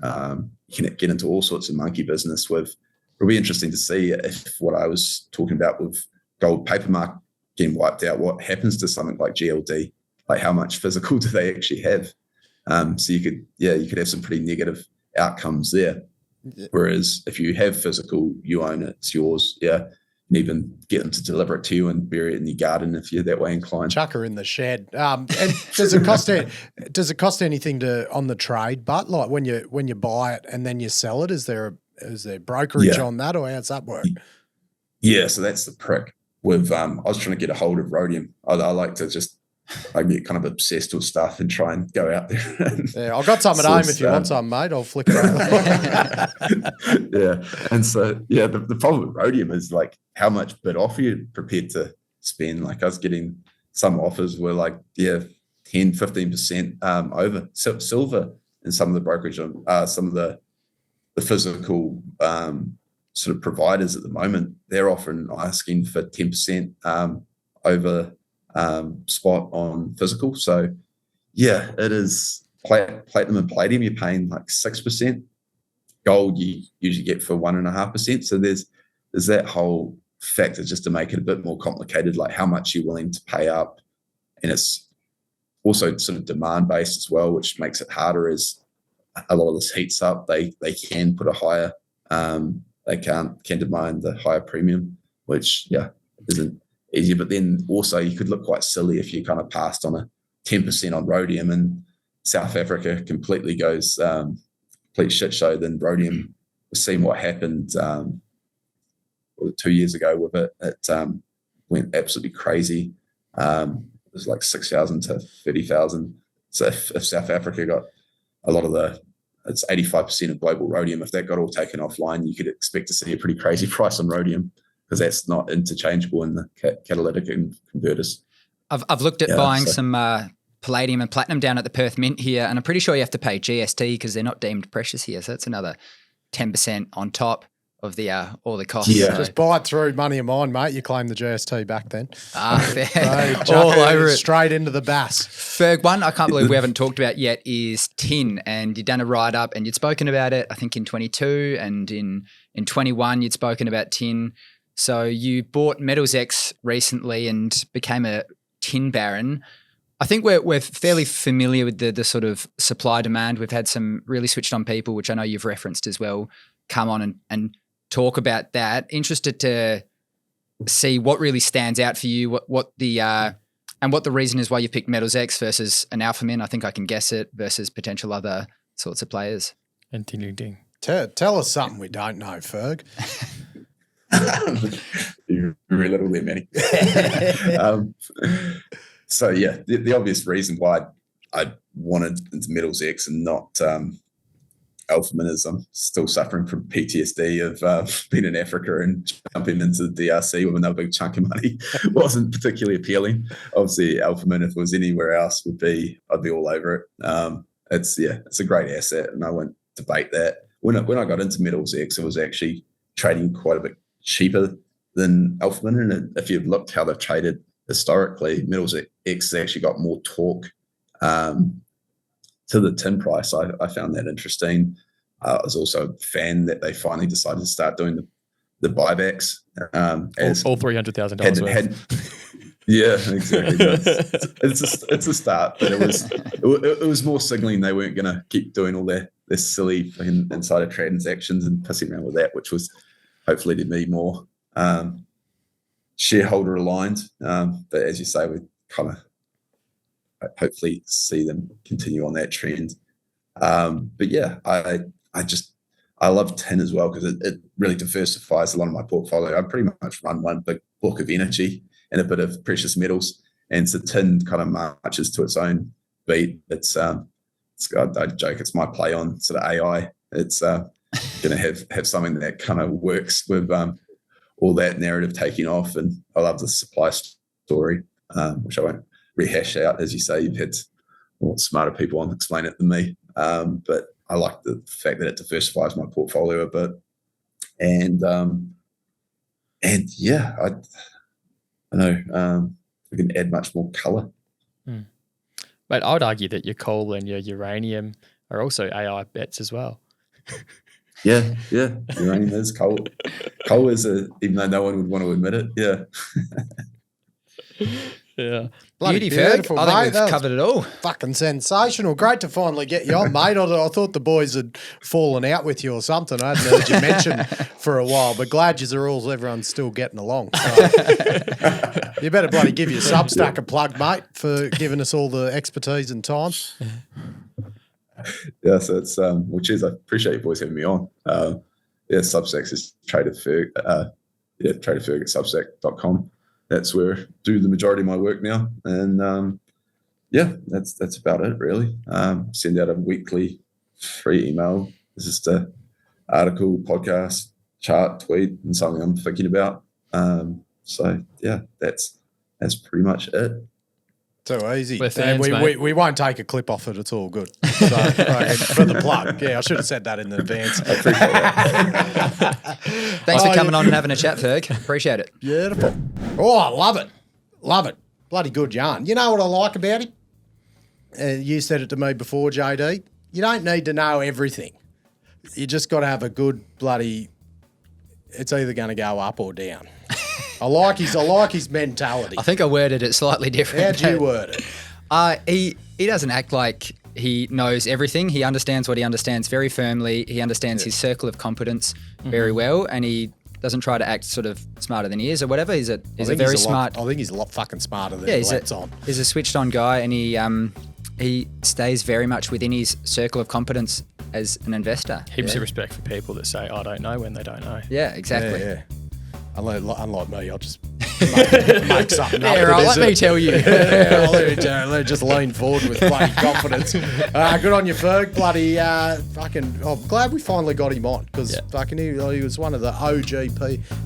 you can get into all sorts of monkey business with. It'll be interesting to see if what I was talking about with gold paper mark getting wiped out, what happens to something like GLD, like how much physical do they actually have? So you could have some pretty negative outcomes there. Whereas if you have physical, you own it, it's yours. Yeah. And even get them to deliver it to you and bury it in your garden if you're that way inclined. Chuck her in the shed. And does it cost anything on the trade? But like when you buy it and then you sell it, is there brokerage on that, or how's that work? Yeah, so that's the prick. With I was trying to get a hold of rhodium. I like to I get kind of obsessed with stuff and try and go out there. I've got some at home if you want some, mate. I'll flick it over. Yeah. And so, the problem with rhodium is like how much bid off you're prepared to spend. Like I was getting some offers were like, 10, 15% over silver in some of the brokerage, some of the physical sort of providers at the moment. They're asking for 10% over spot on physical. So it is platinum and palladium, you're paying like 6%. Gold you usually get for 1.5%. So there's that whole factor just to make it a bit more complicated, like how much you're willing to pay up. And it's also sort of demand based as well, which makes it harder as a lot of this heats up. They can put a higher they can demand the higher premium, which isn't easier. But then also you could look quite silly if you kind of passed on a 10% on rhodium and South Africa completely goes complete shit show. Then rhodium, we've seen what happened 2 years ago with it. It went absolutely crazy. It was like 6,000 to 30,000. So if South Africa got a lot of it's 85% of global rhodium. If that got all taken offline, you could expect to see a pretty crazy price on rhodium, because that's not interchangeable in the catalytic converters. I've looked at buying some palladium and platinum down at the Perth Mint here, and I'm pretty sure you have to pay GST because they're not deemed precious here. So that's another 10% on top of the all the costs. Yeah. Just buy it through Money of Mine, mate. You claim the GST back then. Fair. All over it. Straight into the bass. Ferg, one I can't believe we haven't talked about yet is tin, and you'd done a write-up and you'd spoken about it, I think in 22, and in 21 you'd spoken about tin. So you bought MetalsX recently and became a tin baron. I think we're fairly familiar with the sort of supply demand. We've had some really switched on people, which I know you've referenced as well, come on and talk about that. Interested to see what really stands out for you, what the reason is why you picked Metals X versus an Alpha Min. I think I can guess it, versus potential other sorts of players. And ding ding. Tell us something we don't know, Ferg. You're very little there, Manny. So yeah, the obvious reason why I wanted into Metals X and not Alpha Min is I'm still suffering from PTSD of being in Africa and jumping into the DRC with another big chunk of money. Wasn't particularly appealing. Obviously, Alpha Min, if it was anywhere else, I'd be all over it. It's a great asset, and I won't debate that. When I got into Metals X, it was actually trading quite a bit cheaper than Alpha Min, and if you've looked how they've traded historically, Metals X has actually got more torque to the tin price. I found that interesting. I was also a fan that they finally decided to start doing the buybacks. All $300,000 worth. Yeah, exactly. It's a start, but it was more signaling they weren't going to keep doing all their silly insider transactions and pissing around with that, which was hopefully to be more shareholder aligned. But as you say, we kind of hopefully see them continue on that trend. But yeah, I love tin as well because it really diversifies a lot of my portfolio. I pretty much run one big book of energy and a bit of precious metals, and so tin kind of marches to its own beat. I joke it's my play on sort of AI. It's going to have something that kind of works with all that narrative taking off, and I love the supply story, which I won't rehash out. As you say, you've had more smarter people on explain it than me, but I like the fact that it diversifies my portfolio a bit, and yeah, I know we can add much more color. But I would argue that your coal and your uranium are also AI bets as well. Yeah, uranium is coal. Coal is even though no one would want to admit it. Yeah. Beauty, Ferg. I think we've covered it all. Fucking sensational. Great to finally get you on, mate. I thought the boys had fallen out with you or something. I hadn't heard you mention for a while, but glad everyone's still getting along. So. You better bloody give your Substack a plug, mate, for giving us all the expertise and time. Yeah, so it's cheers. I appreciate you boys having me on. Substack is Trader Ferg. Trader Ferg at substack.com. That's where I do the majority of my work now, and that's about it really. Send out a weekly free email. It's just a article, podcast, chart, tweet, and something I'm thinking about. So yeah, that's pretty much it. Too easy. We're fans, mate. We won't take a clip off it. It's all good. So, for the plug. Yeah, I should have said that in advance. I appreciate that. Thanks for coming on and having a chat, Ferg. Appreciate it. Beautiful. Oh, I love it. Love it. Bloody good yarn. You know what I like about it? You said it to me before, JD. You don't need to know everything. You just got to have a good bloody... It's either going to go up or down. I like his mentality. I think I worded it slightly different. How'd you word it? He doesn't act like he knows everything. He understands what he understands very firmly. He understands his circle of competence very well, and he doesn't try to act sort of smarter than he is or whatever. He's a very smart. I think he's a lot fucking smarter than he lets on. He's a switched on guy, and he stays very much within his circle of competence as an investor. Heaps of respect for people that say, I don't know when they don't know. Yeah, exactly. Yeah. Unlike me, I'll just make something up. Yeah, right, let me tell you. Let me just lean forward with bloody confidence. Good on you, Ferg. Bloody I'm glad we finally got him on because fucking he was one of the OG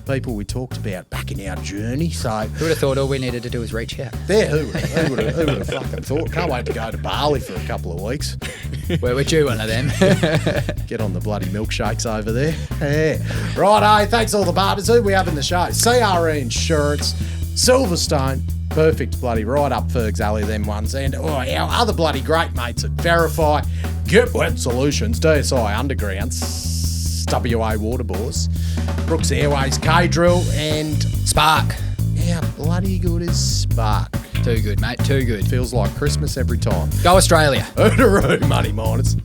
people we talked about back in our journey. So who would have thought all we needed to do was reach out? There, who would have fucking thought? Can't wait to go to Bali for a couple of weeks. Well, we're due one of them. Get on the bloody milkshakes over there. Yeah. Right, thanks all the partners who we have in the show. CRE Insurance, Silverstone, perfect bloody right up Ferg's alley, them ones. And our other bloody great mates at VRIFY, GetWet Solutions, DSI Undergrounds, WA Waterbores, Brooks Airways, K-Drill, and Spark. How bloody good is Spark? Too good, mate. Too good. Feels like Christmas every time. Go Australia. Hooroo, money miners.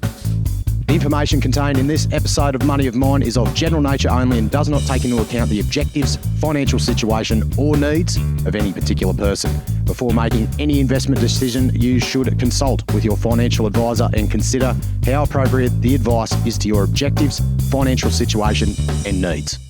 The information contained in this episode of Money of Mine is of general nature only and does not take into account the objectives, financial situation, or needs of any particular person. Before making any investment decision, you should consult with your financial advisor and consider how appropriate the advice is to your objectives, financial situation, and needs.